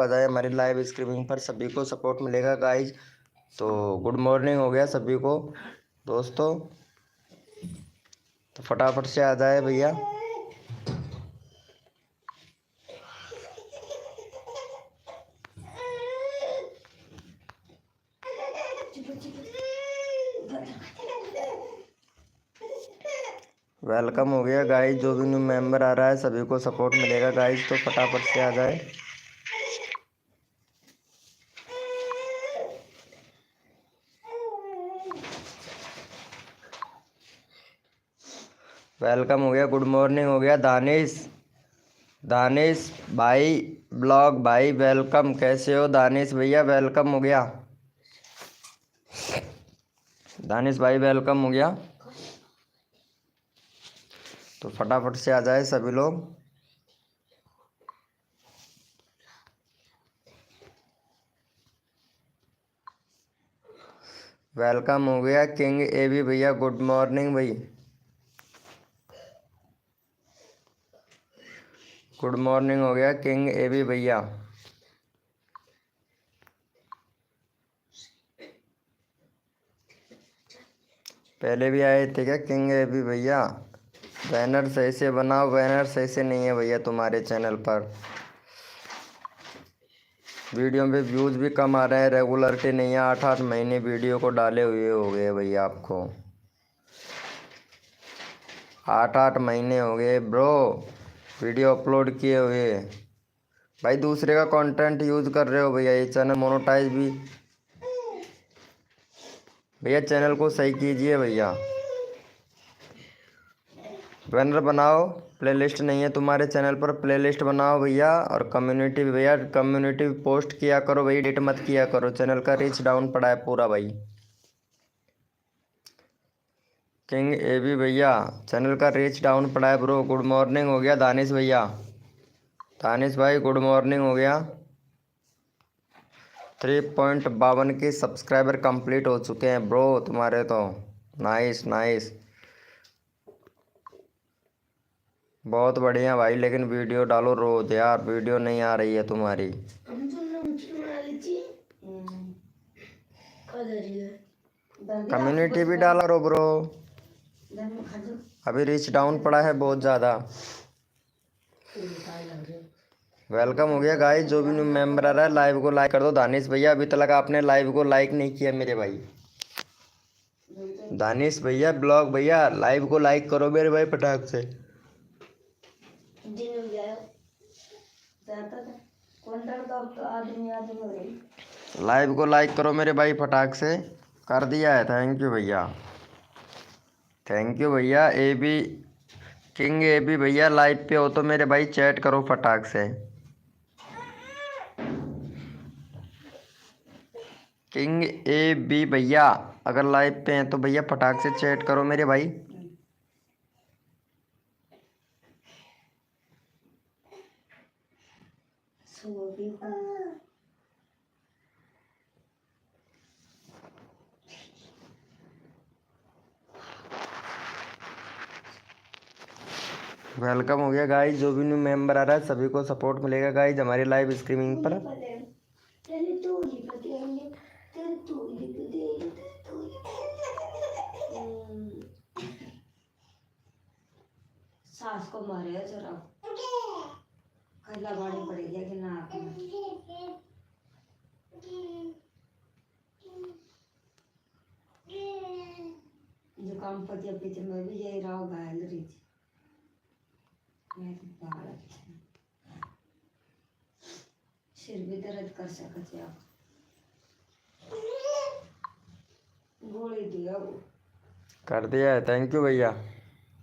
आ जाए हमारी live streaming पर, सभी को सपोर्ट मिलेगा गाइज। तो गुड मॉर्निंग हो गया सभी को दोस्तों, तो फटाफट से आ जाए भैया। वेलकम हो गया गाइज, जो भी न्यू मेंबर आ रहा है सभी को सपोर्ट मिलेगा गाइज, तो फटाफट से आ जाए। वेलकम हो गया, गुड मॉर्निंग हो गया। दानिश दानिश भाई ब्लॉग भाई वेलकम, कैसे हो दानिश भैया? वेलकम हो गया दानिश भाई, वेलकम हो गया। तो फटाफट से आ जाए सभी लोग। वेलकम हो गया किंग ए बी भैया, गुड मॉर्निंग भाई, गुड मॉर्निंग हो गया किंग ए बी भैया। पहले भी आए थे क्या किंग ए बी भैया? बैनर सही से बनाओ, बैनर सही से नहीं है भैया तुम्हारे चैनल पर। वीडियो में व्यूज़ भी कम आ रहे हैं, रेगुलरिटी नहीं है। 8-8 महीने वीडियो को डाले हुए हो गए भैया आपको, 8-8 महीने हो गए ब्रो वीडियो अपलोड किए हुए। भाई दूसरे का कंटेंट यूज़ कर रहे हो भैया, ये चैनल मोनेटाइज भी। भैया चैनल को सही कीजिए भैया, बैनर बनाओ। प्लेलिस्ट नहीं है तुम्हारे चैनल पर, प्लेलिस्ट बनाओ भैया। और कम्युनिटी भी भैया, कम्युनिटी पोस्ट किया करो भाई, डिलीट मत किया करो, चैनल का रीच डाउन पड़ा है पूरा भाई। किंग ए बी भैया चैनल का रीच डाउन पड़ा है ब्रो। गुड मॉर्निंग हो गया दानिश भैया, दानिश भाई गुड मॉर्निंग हो गया। 3.52 के सब्सक्राइबर कंप्लीट हो चुके हैं ब्रो तुम्हारे तो। नाइस नाइस, बहुत बढ़िया भाई। लेकिन वीडियो डालो रोज यार, वीडियो नहीं आ रही है तुम्हारी। कम्युनिटी भी डाला रो ब्रो, अभी रीच डाउन पड़ा है बहुत ज़्यादा। वेलकम हो गया गाइस, जो भी न्यू मेंबर आ रहा है लाइव को लाइक कर दो। दानिश भैया अभी तक आपने लाइव को लाइक नहीं किया मेरे भाई। दानिश भैया ब्लॉग भैया लाइव को लाइक करो मेरे भाई फटाक से। लाइव को लाइक करो मेरे भाई फटाक से। कर दिया है, थैंक यू भैया, थैंक यू भैया। A B king A B भैया लाइव पे हो तो मेरे भाई चैट करो फटाक से। किंग ए बी भैया अगर लाइव पे हैं तो भैया फटाक से चैट करो मेरे भाई। वेलकम हो गया गाइज, जो भी न्यू मेंबर आ रहा है सभी को सपोर्ट मिलेगा गाइज हमारी लाइव स्ट्रीमिंग पर। सास को मारे जरा लगानी पड़ेगी कि ना जो काम पति पीछे मैं भी यही रहा घायल रही थी। मैं तो पागल सिर भी दर्द कर सकते आप गोली दिया वो कर दिया है, थैंक यू भैया।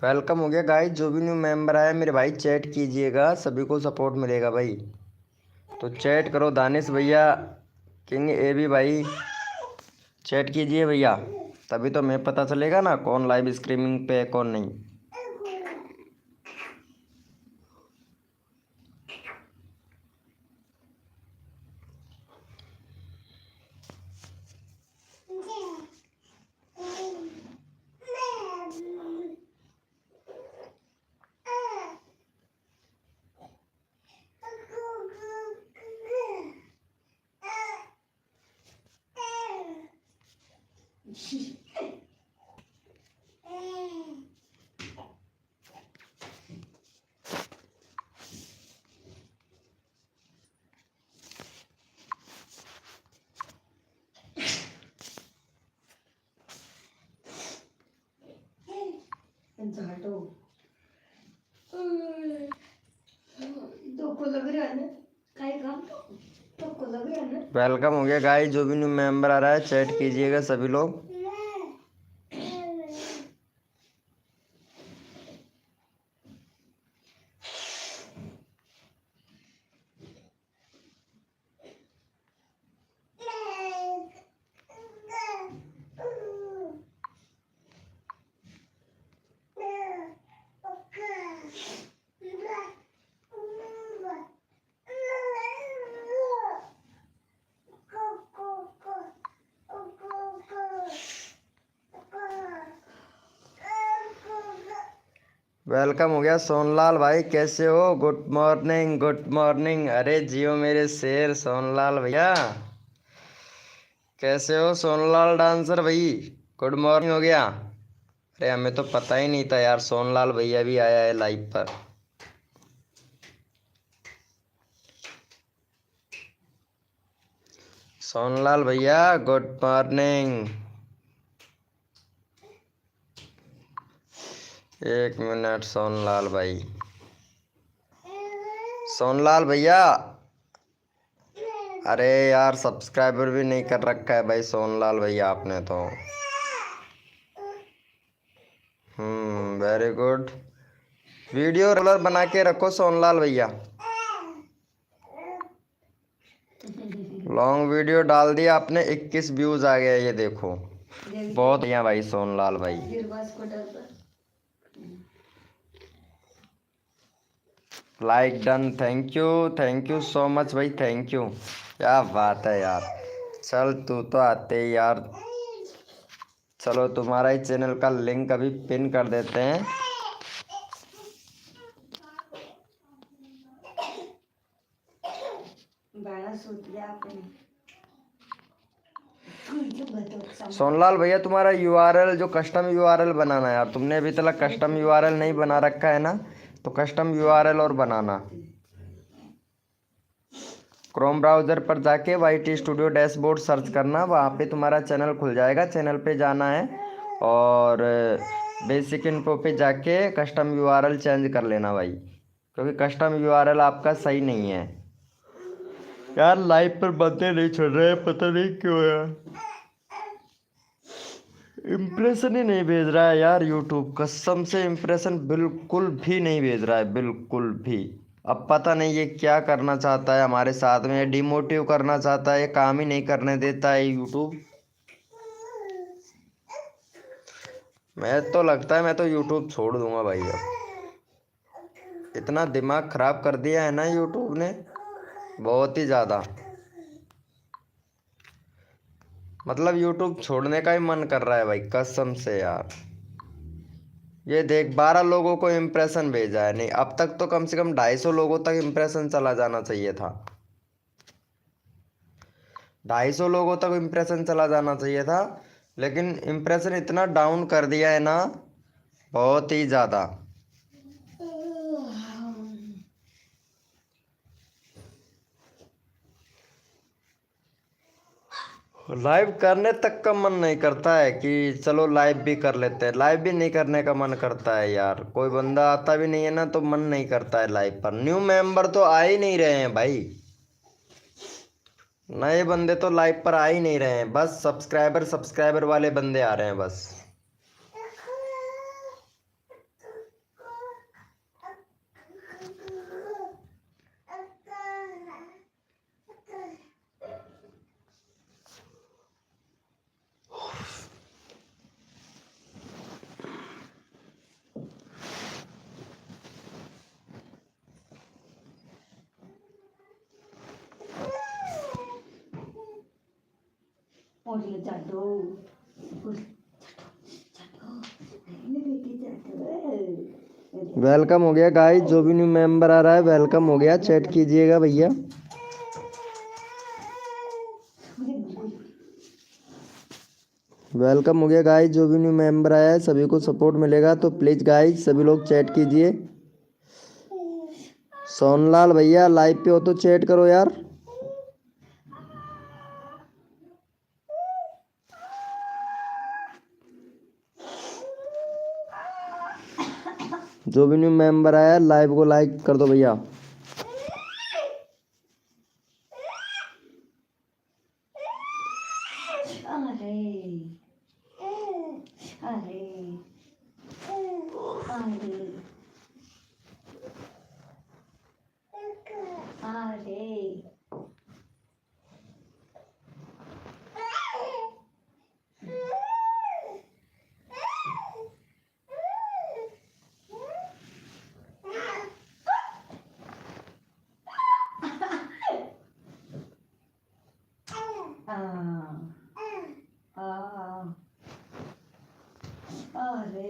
वेलकम हो गया गाइज, जो भी न्यू मेंबर आया मेरे भाई चैट कीजिएगा, सभी को सपोर्ट मिलेगा भाई। तो चैट करो दानिश भैया, किंग ए बी भाई चैट कीजिए भैया, तभी तो मैं पता चलेगा ना कौन लाइव स्ट्रीमिंग पे है कौन नहीं। झाटो तो को लग रहा है ना काय काम तो को लग रहा है ना। वेलकम हो गया गाइस, जो भी न्यू मेंबर आ रहा है चैट कीजिएगा सभी लोग। वेलकम हो गया सोनलाल भाई, कैसे हो? Good morning good morning. अरे जियो मेरे शेर सोनलाल भैया, कैसे हो सोनलाल डांसर भाई? गुड मॉर्निंग हो गया। अरे हमें तो पता ही नहीं था यार, सोनलाल भैया भी आया है लाइव पर। सोनलाल भैया गुड मॉर्निंग। एक मिनट सोनलाल भाई, सोनलाल भैया। अरे यार सब्सक्राइबर भी नहीं कर रखा है भाई सोनलाल भैया आपने तो। Very good. वीडियो रेगुलर बना के रखो सोनलाल भैया। लॉन्ग वीडियो डाल दिया आपने, 21 व्यूज आ गया, ये देखो बहुत बढ़िया भाई सोनलाल भाई। Like done, thank you so much भाई, थैंक यू। क्या बात है यार, चल तू तो आते ही यार। चलो तुम्हारा ही चैनल का लिंक अभी पिन कर देते हैं। सोनलाल भैया तुम्हारा यूआरएल जो कस्टम यूआरएल बनाना है यार, तुमने अभी तक कस्टम यूआरएल नहीं बना रखा है ना, तो कस्टम यूआरएल और बनाना। क्रोम ब्राउज़र पर जाके YT स्टूडियो डैशबोर्ड सर्च करना, वहाँ पे तुम्हारा चैनल खुल जाएगा। चैनल पे जाना है और बेसिक इन्फो पे जाके कस्टम यूआरएल चेंज कर लेना भाई, क्योंकि कस्टम यूआरएल आपका सही नहीं है यार। लाइव पर बंदे नहीं छोड़ रहे हैं, पता नहीं क्यों यार। इम्प्रेशन ही नहीं भेज रहा है यार यूट्यूब, कसम से इम्प्रेशन बिल्कुल भी नहीं भेज रहा है, बिल्कुल भी। अब पता नहीं ये क्या करना चाहता है हमारे साथ में, डिमोटिव करना चाहता है, ये काम ही नहीं करने देता है यूट्यूब। मैं तो लगता है मैं तो यूट्यूब छोड़ दूंगा भाई अब। इतना दिमाग खराब कर दिया है ना यूट्यूब ने, बहुत ही ज़्यादा। मतलब यूट्यूब छोड़ने का ही मन कर रहा है भाई, कसम से यार। ये देख 12 लोगों को इम्प्रेशन भेजा है, नहीं अब तक तो कम से कम 250 लोगों तक इम्प्रेशन चला जाना चाहिए था। 250 लोगों तक इम्प्रेशन चला जाना चाहिए था, लेकिन इम्प्रेशन इतना डाउन कर दिया है ना, बहुत ही ज़्यादा। लाइव करने तक का मन नहीं करता है कि चलो लाइव भी कर लेते हैं, लाइव भी नहीं करने का मन करता है यार। कोई बंदा आता भी नहीं है ना, तो मन नहीं करता है लाइव पर। न्यू मेंबर तो आ ही नहीं रहे हैं भाई, नए बंदे तो लाइव पर आ ही नहीं रहे हैं, बस सब्सक्राइबर वाले बंदे आ रहे हैं बस। वेलकम हो गया गाइस, जो भी न्यू मेंबर आ रहा है वेलकम हो गया, चैट कीजिएगा भैया। वेलकम हो गया गाइस, जो भी न्यू मेंबर आया है सभी को सपोर्ट मिलेगा, तो प्लीज़ गाइस सभी लोग चैट कीजिए। सोनलाल भैया लाइव पे हो तो चैट करो यार। जो भी न्यू मेंबर आया है लाइव को लाइक कर दो भैया। अरे अरे अरे अरे अरे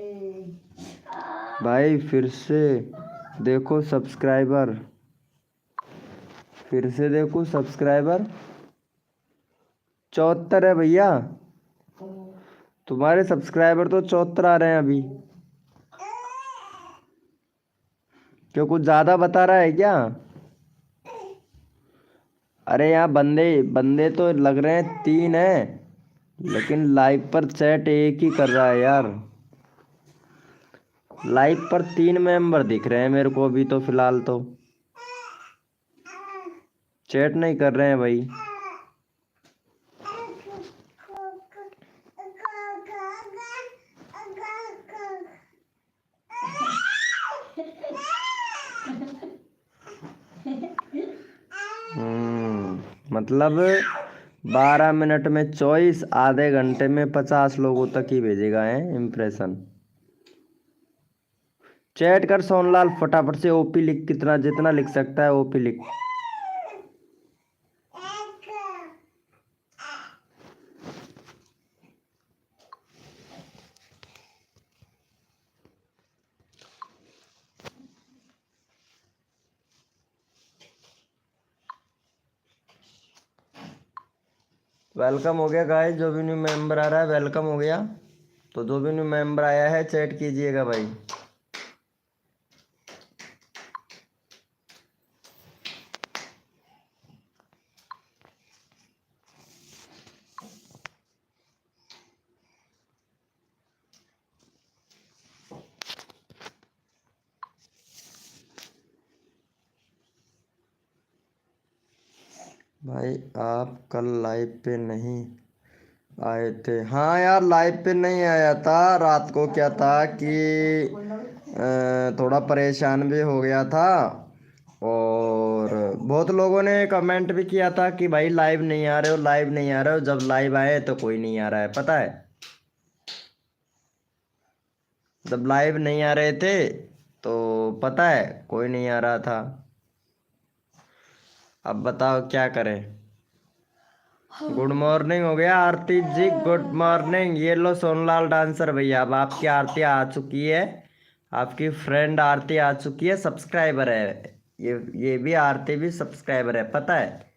भाई फिर से देखो सब्सक्राइबर, फिर से देखो सब्सक्राइबर 74 है भैया। तुम्हारे सब्सक्राइबर तो 74 आ रहे हैं अभी। क्यों कुछ ज़्यादा बता रहा है क्या? अरे यहाँ बंदे बंदे तो लग रहे हैं 3 हैं, लेकिन लाइव पर चैट एक ही कर रहा है यार। लाइव पर 3 मेंबर दिख रहे हैं मेरे को अभी तो फिलहाल तो। चैट नहीं कर रहे हैं भाई। मतलब 12 मिनट में चॉइस, आधे घंटे में 50 लोगों तक ही भेजेगा है इम्प्रेशन। चैट कर सोनलाल फटाफट से, ओपी लिख, कितना जितना लिख सकता है ओपी लिख। वेलकम हो गया गाइस, जो भी न्यू मेंबर आ रहा है वेलकम हो गया। तो जो भी न्यू मेंबर आया है चैट कीजिएगा भाई। भाई आप कल लाइव पे नहीं आए थे? हाँ यार लाइव पे नहीं आया था, रात को क्या था कि थोड़ा परेशान भी हो गया था। और बहुत लोगों ने कमेंट भी किया था कि भाई लाइव नहीं आ रहे हो, लाइव नहीं आ रहे हो। जब लाइव आए तो कोई नहीं आ रहा है, पता है। जब लाइव नहीं आ रहे थे तो पता है कोई नहीं आ रहा था। अब बताओ क्या करें। गुड मॉर्निंग हो गया आरती जी, गुड मॉर्निंग। ये लो सोनलाल डांसर भैया, अब आपकी आरती आ चुकी है। आपकी फ्रेंड आरती आ चुकी है, सब्सक्राइबर है। ये भी आरती भी सब्सक्राइबर है, पता है।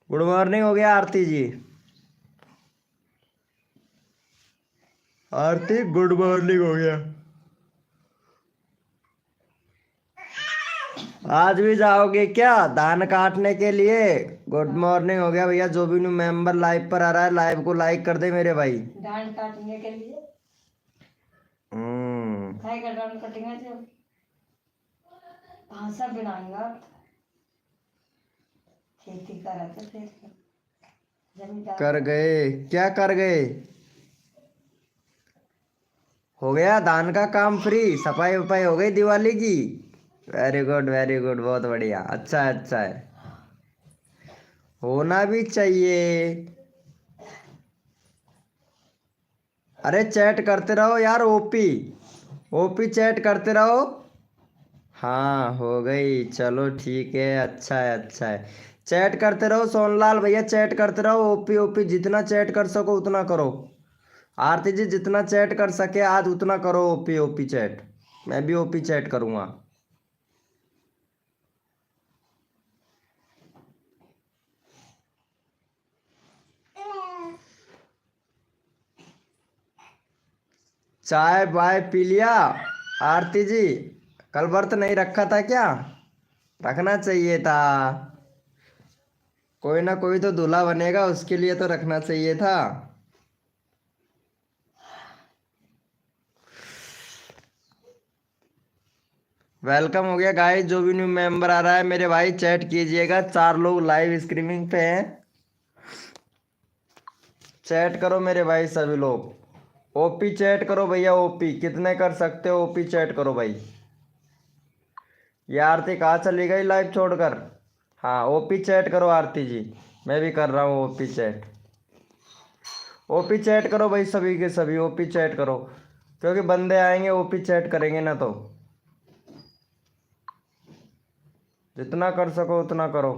गुड मॉर्निंग हो गया आरती जी। आरती गुड मॉर्निंग हो गया। आज भी जाओगे क्या धान काटने के लिए? गुड मॉर्निंग हो गया भैया। जो भी न्यू मेंबर लाइव पर आ रहा है लाइव को लाइक कर दे मेरे भाई। धान काटने के लिए हम्म। काय का धान कटेंगे जो भाषा बनाएंगा। खेती करा तो फिर जमींदार कर गए क्या कर गए? हो गया धान का काम फ्री, सफाई वफाई हो गई दिवाली की। वेरी गुड वेरी गुड, बहुत बढ़िया, अच्छा है अच्छा है। होना भी चाहिए। अरे चैट करते रहो यार, ओपी ओपी चैट करते रहो। हाँ हो गई, चलो ठीक है, अच्छा है अच्छा है। चैट करते रहो सोनलाल भैया, चैट करते रहो। ओपी ओपी जितना चैट कर सको उतना करो। आरती जी जितना चैट कर सके आज उतना करो, ओपी ओपी चैट। मैं भी ओपी चैट करूँगा। चाय बाय पी लिया? आरती जी, कल व्रत नहीं रखा था क्या? रखना चाहिए था। कोई ना कोई तो दूल्हा बनेगा, उसके लिए तो रखना चाहिए था। वेलकम हो गया गाइस, जो भी न्यू मेंबर आ रहा है मेरे भाई चैट कीजिएगा। 4 लोग लाइव स्ट्रीमिंग पे हैं, चैट करो मेरे भाई सभी लोग। ओपी चैट करो भैया, ओपी कितने कर सकते हो? ओपी चैट करो भाई। ये आरती कहाँ चली गई लाइव छोड़कर? हाँ ओपी चैट करो आरती जी, मैं भी कर रहा हूँ ओपी चैट। ओपी चैट करो भाई, सभी के सभी ओपी चैट करो, क्योंकि बंदे आएंगे ओपी चैट करेंगे ना, तो जितना कर सको उतना करो।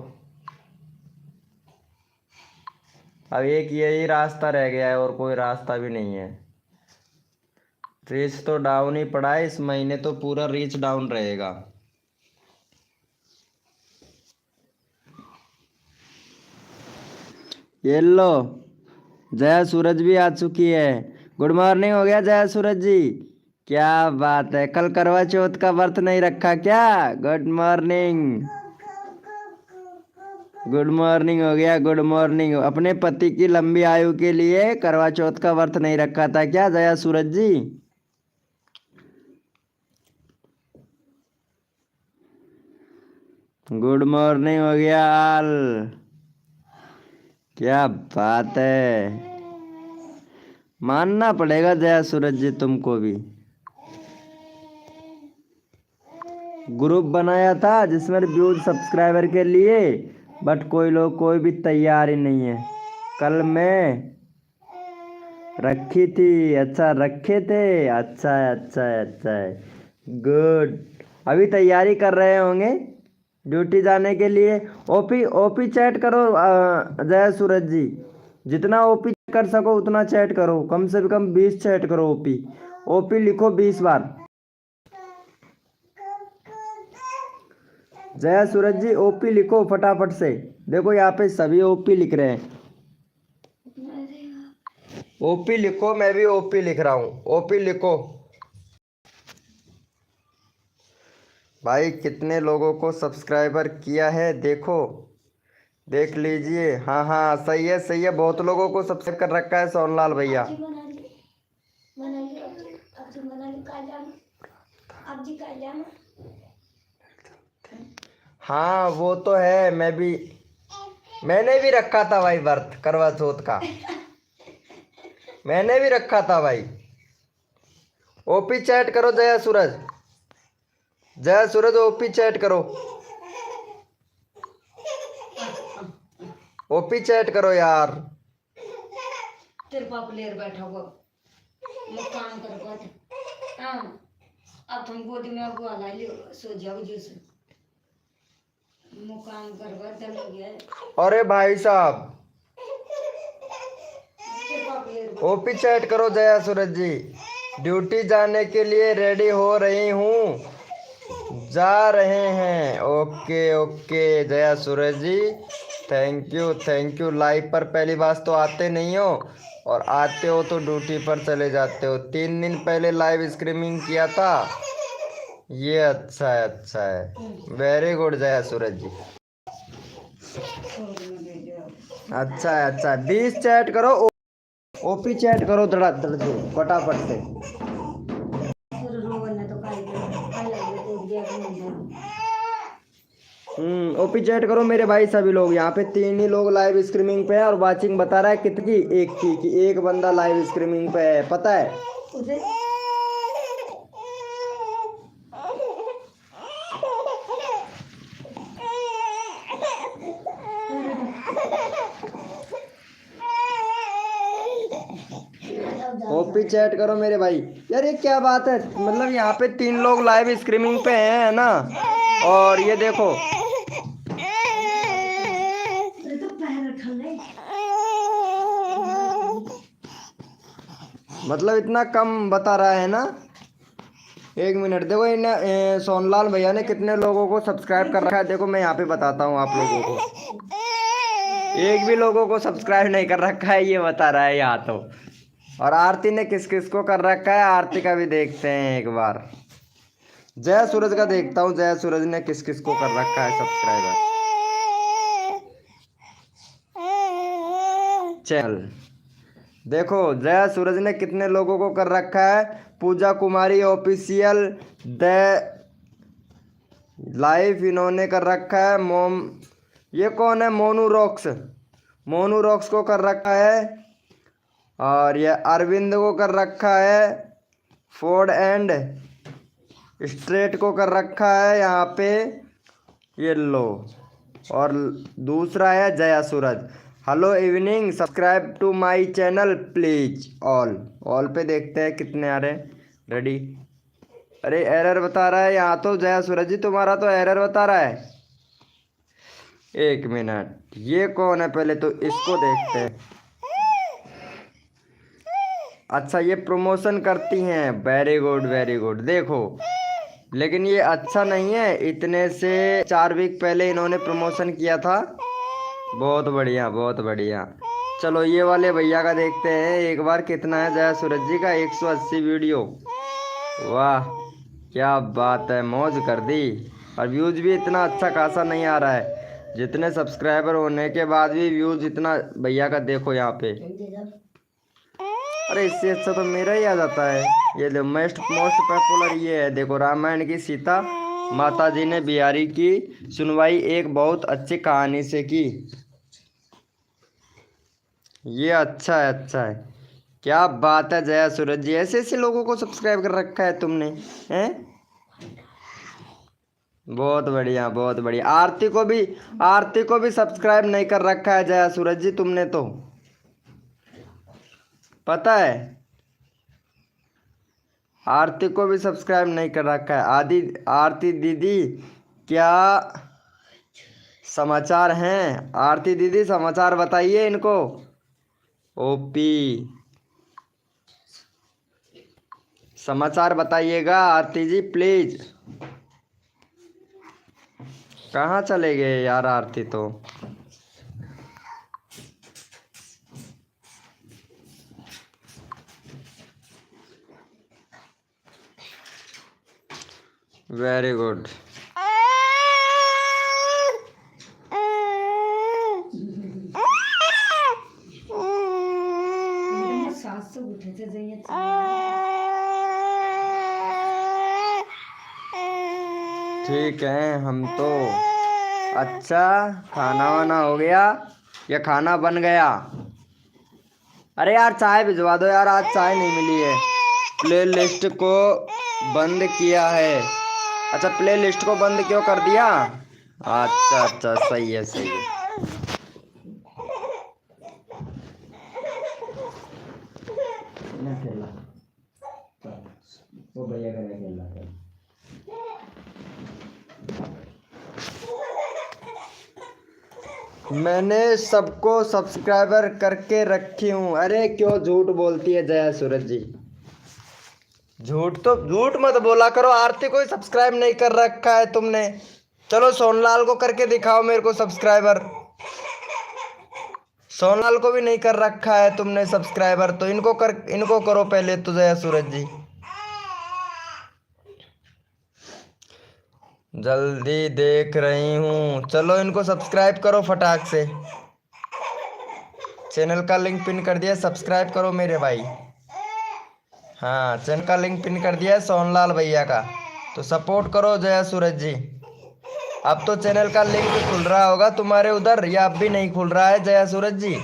अब एक यही रास्ता रह गया है और कोई रास्ता भी नहीं है। रीच तो डाउन ही पड़ा है इस महीने, तो पूरा रीच डाउन रहेगा। ये लो, जया सूरज भी आ चुकी है। गुड मॉर्निंग हो गया जया सूरज जी, क्या बात है, कल करवा चौथ का व्रत नहीं रखा क्या? गुड मॉर्निंग, गुड मॉर्निंग हो गया, गुड मॉर्निंग। अपने पति की लंबी आयु के लिए करवा चौथ का व्रत नहीं रखा था क्या जया सूरज जी? गुड मॉर्निंग हो गया आल, क्या बात है। मानना पड़ेगा जया सूरज जी तुमको भी। ग्रुप बनाया था जिसमें व्यूज सब्सक्राइबर के लिए, बट कोई भी तैयार ही नहीं है। कल मैं रखी थी, अच्छा रखे थे, अच्छा है अच्छा है अच्छा है, गुड। अभी तैयारी कर रहे होंगे ड्यूटी जाने के लिए। ओपी ओपी चैट करो जय सूरज जी, जितना ओपी कर सको उतना चैट करो, कम से कम 20 चैट करो। ओपी ओपी लिखो 20 बार। जय सूरज जी ओपी लिखो फटाफट से, देखो यहाँ पे सभी ओपी लिख रहे हैं। ओपी लिखो, मैं भी ओपी लिख रहा हूँ, ओपी लिखो भाई। कितने लोगों को सब्सक्राइबर किया है देखो, देख लीजिए। हाँ हाँ सही है सही है, बहुत लोगों को सब्सक्राइब कर रखा है सोनलाल भैया। हाँ वो तो है, मैंने भी रखा था भाई व्रत करवा चौथ का, मैंने भी रखा था भाई। ओपी चैट करो जया सूरज, जया सूरज ओपी चैट करो, ओपी चैट करो यार। तेरे पाप लेर बैठा हुआ मैं काम कर। हाँ अब तुम गोदी में अगुआ ला लियो, सो जाओ जैसे मुकाम करवा दल हो गया। अरे भाई साहब ओपी चैट करो जया सूरज जी, ड्यूटी जाने के लिए रेडी हो रही हूँ, जा रहे हैं। Okay okay Jaya Suraj ji, thank you. Live पर पहली बात तो आते नहीं हो, और आते हो तो ड्यूटी पर चले जाते हो। 3 दिन पहले लाइव स्ट्रीमिंग किया था, ये अच्छा है, वेरी गुड जया सूरज जी, अच्छा है 20 चैट करो, ओपी चैट करो धड़ाधड़ से फटाफट से। ओपी चैट करो मेरे भाई सभी लोग। यहाँ पे 3 ही लोग लाइव स्ट्रीमिंग पे है, और वाचिंग बता रहा है कितनी, एक की कि एक बंदा लाइव स्ट्रीमिंग पे है, पता है? ओपी चैट करो मेरे भाई। यार ये क्या बात है, मतलब यहाँ पे 3 लोग लाइव स्ट्रीमिंग पे हैं ना, और ये देखो मतलब इतना कम बता रहा है ना। 1 मिनट देखो, इन सोनलाल भैया ने कितने लोगों को सब्सक्राइब कर रखा है, देखो मैं यहाँ पे बताता हूँ आप लोगों को। एक भी लोगों को सब्सक्राइब नहीं कर रखा है, ये बता रहा है यहाँ तो। और आरती ने किस किस को कर रखा है, आरती का भी देखते हैं एक बार। जया सूरज का देखता हूँ, जया सूरज ने किस किस को कर रखा है सब्सक्राइबर। चल देखो जया सूरज ने कितने लोगों को कर रखा है। पूजा कुमारी ऑफिशियल द लाइफ इन्होंने कर रखा है। मोम, ये कौन है, मोनू रॉक्स, मोनू रॉक्स को कर रखा है। और ये अरविंद को कर रखा है। फोर्ड एंड स्ट्रेट को कर रखा है यहाँ पे, ये लो। और दूसरा है Jaya Suraj, hello evening, subscribe to my channel please. All पे देखते हैं कितने आ रहे हैं। रेडी, अरे एरर बता रहा है यहाँ तो जया सूरज जी, तुम्हारा तो एरर बता रहा है। एक मिनट, ये कौन है, पहले तो इसको देखते हैं। अच्छा ये प्रमोशन करती हैं, वेरी गुड वेरी गुड। देखो लेकिन ये अच्छा नहीं है, इतने से 4 वीक पहले इन्होंने प्रमोशन किया था। बहुत बढ़िया बहुत बढ़िया। चलो ये वाले भैया का देखते हैं एक बार कितना है जया सूरज जी का, 180 वीडियो। वाह क्या बात है, मौज कर दी। और व्यूज भी इतना अच्छा खासा नहीं आ रहा है, जितने सब्सक्राइबर होने के बाद भी व्यूज इतना भैया का देखो यहाँ पे। अरे इससे अच्छा तो मेरा ही आ जाता है। ये मोस्ट पॉपुलर ये है, देखो रामायण की सीता माता जी ने बिहारी की सुनवाई एक बहुत अच्छी कहानी से की। ये अच्छा है अच्छा है, क्या बात है जया सूरज जी, ऐसे ऐसे लोगों को सब्सक्राइब कर रखा है तुमने, हैं? बहुत बढ़िया बहुत बढ़िया। आरती को भी सब्सक्राइब नहीं कर रखा है जया सूरज जी तुमने तो, पता है। आरती को भी सब्सक्राइब नहीं कर रखा है। आरती दीदी क्या समाचार हैं, आरती दीदी समाचार बताइए इनको। ओपी समाचार बताइएगा आरती जी प्लीज। कहाँ चले गए यार आरती तो। Very good. सास से उठे थे जाइए। ठीक है हम तो। अच्छा खाना वाना हो गया या खाना बन गया? अरे यार चाय भिजवा दो यार, आज चाय नहीं मिली है। प्ले लिस्ट को बंद किया है। अच्छा प्ले लिस्ट को बंद क्यों कर दिया? अच्छा अच्छा सही है सही है। वो भैया का खेलना है। मैंने सबको सब्सक्राइबर करके रखी हूँ। अरे क्यों झूठ बोलती है जया सूरज जी, झूठ मत बोला करो। आरती को सब्सक्राइब नहीं कर रखा है तुमने। चलो सोनलाल को करके दिखाओ मेरे को सब्सक्राइबर। सोनलाल को भी नहीं कर रखा है तुमने सब्सक्राइबर, तो इनको करो पहले तो जया सूरज जी। जल्दी देख रही हूँ, चलो इनको सब्सक्राइब करो फटाक से। चैनल का लिंक पिन कर दिया, सब्सक्राइब करो मेरे भाई। हाँ चैनल का लिंक पिन कर दिया है सोनलाल भैया का, तो सपोर्ट करो जया सूरज जी। अब तो चैनल का लिंक खुल रहा होगा तुम्हारे उधर, या अब भी नहीं खुल रहा है जया सूरज जी?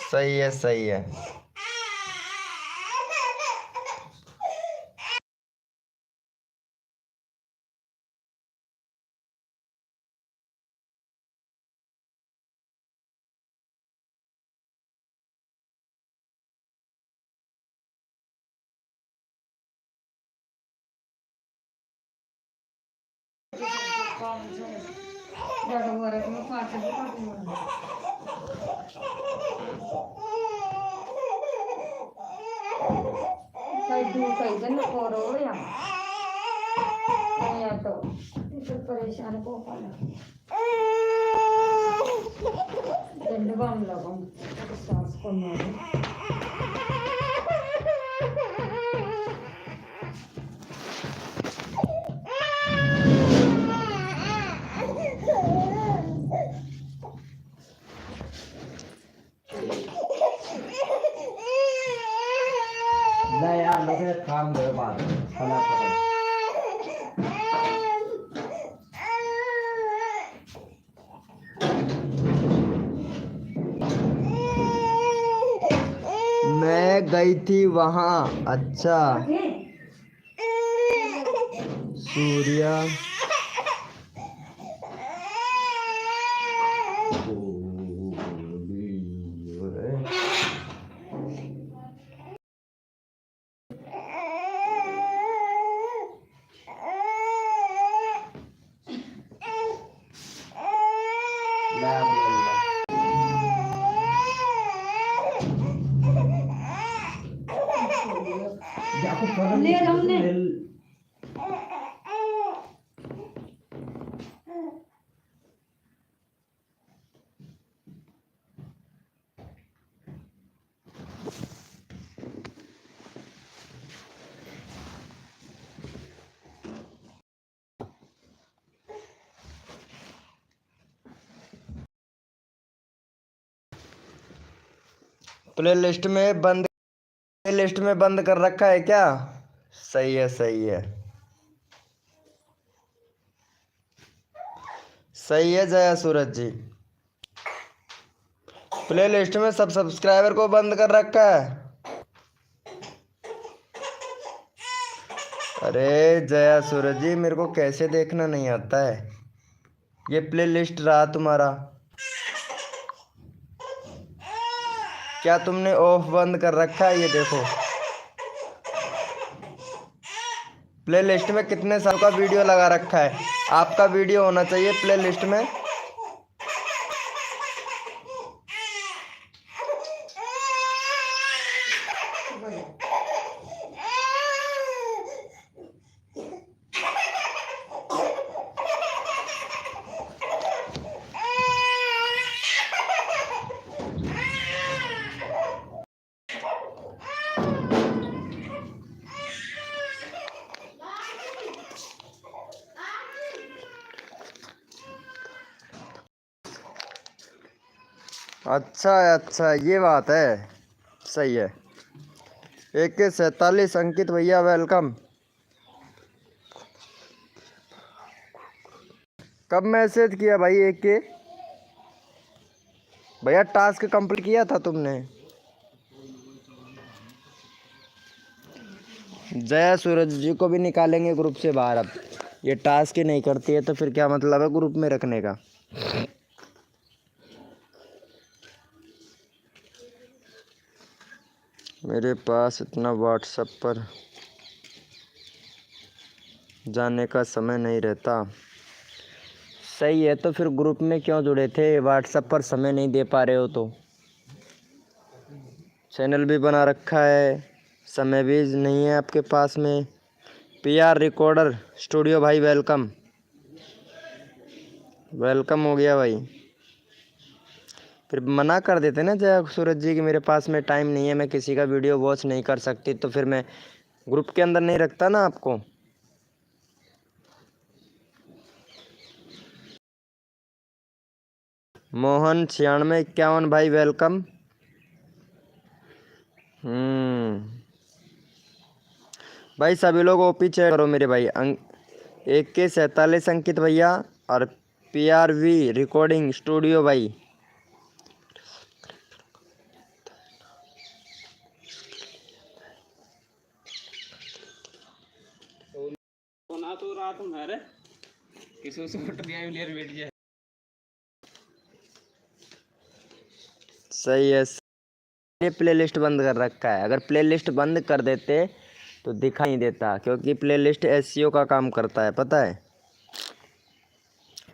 सही है सही है। कई दिन और हो या परेशान को पाला दंडवान लगाऊं तो सास को मारूं। नहीं यार लोग काम दे बात खाना खा मैं गई थी वहाँ। अच्छा सूर्या ले हमने प्लेलिस्ट में बंद कर रखा है क्या? सही है सही है सही है जया सूरज जी। प्लेलिस्ट में सब सब्सक्राइबर को बंद कर रखा है। अरे जया सूरज जी मेरे को कैसे देखना नहीं आता है। ये प्लेलिस्ट रहा तुम्हारा। क्या तुमने ऑफ बंद कर रखा है? ये देखो प्लेलिस्ट में कितने साल का वीडियो लगा रखा है। आपका वीडियो होना चाहिए प्लेलिस्ट में। अच्छा ये बात है। सही है। AK47 अंकित भैया वेलकम। कब मैसेज किया भाई AK भैया? टास्क कंप्लीट किया था तुमने? जया सूरज जी को भी निकालेंगे ग्रुप से बाहर। अब ये टास्क ही नहीं करती है तो फिर क्या मतलब है ग्रुप में रखने का। मेरे पास इतना व्हाट्सएप पर जाने का समय नहीं रहता। सही है तो फिर ग्रुप में क्यों जुड़े थे? व्हाट्सएप पर समय नहीं दे पा रहे हो तो। चैनल भी बना रखा है, समय भी नहीं है आपके पास में। PR रिकॉर्डर स्टूडियो भाई वेलकम हो गया भाई। फिर मना कर देते ना जया सूरज जी कि मेरे पास में टाइम नहीं है, मैं किसी का वीडियो वॉच नहीं कर सकती, तो फिर मैं ग्रुप के अंदर नहीं रखता ना आपको। मोहन 9651 भाई वेलकम। भाई सभी लोग OP चेक करो मेरे भाई। AK47 अंकित भैया और PRV रिकॉर्डिंग स्टूडियो भाई। तो रात में है रे किसी से उठ गया लेर बैठ गया। सही है। ये प्लेलिस्ट बंद कर रखा है। अगर प्लेलिस्ट बंद कर देते तो दिखाई नहीं देता, क्योंकि प्लेलिस्ट SEO का काम करता है, पता है।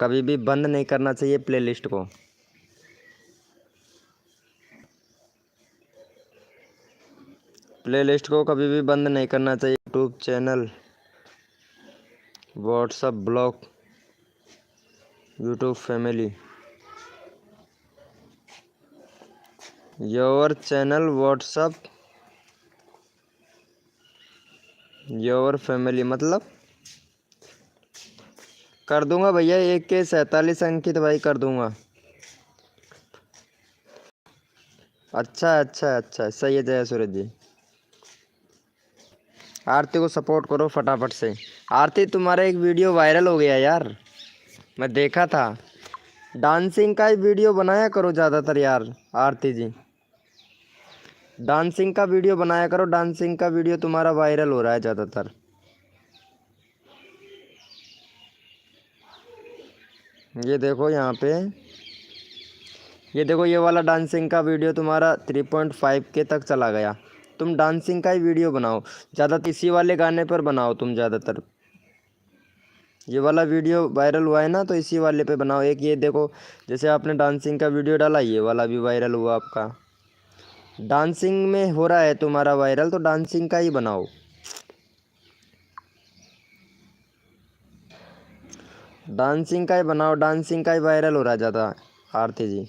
कभी भी बंद नहीं करना चाहिए प्लेलिस्ट को। प्लेलिस्ट को कभी भी बंद नहीं करना चाहिए। YouTube channel, WhatsApp blog YouTube family, your channel WhatsApp your family मतलब कर दूंगा भैया, 1K47 अंकित भाई कर दूंगा। अच्छा सही है जय सूरज जी। आरती को सपोर्ट करो फटाफट से। आरती तुम्हारा एक वीडियो वायरल हो गया यार, मैं देखा था। डांसिंग का ही वीडियो बनाया करो ज़्यादातर यार आरती जी, डांसिंग का वीडियो बनाया करो, डांसिंग का वीडियो तुम्हारा वायरल हो रहा है ज़्यादातर। ये देखो यहाँ पे, ये देखो ये वाला डांसिंग का वीडियो तुम्हारा 3.5K तक चला गया। तुम डांसिंग का ही वीडियो बनाओ ज़्यादा, इसी वाले गाने पर बनाओ तुम ज़्यादातर। ये वाला वीडियो वायरल हुआ है ना, तो इसी वाले पे बनाओ। एक ये देखो, जैसे आपने डांसिंग का वीडियो डाला, ये वाला भी वायरल हुआ आपका। डांसिंग में हो रहा है तुम्हारा वायरल, तो डांसिंग का ही बनाओ। डांसिंग का ही बनाओ, डांसिंग का ही वायरल हो रहा है ज़्यादा आरती जी।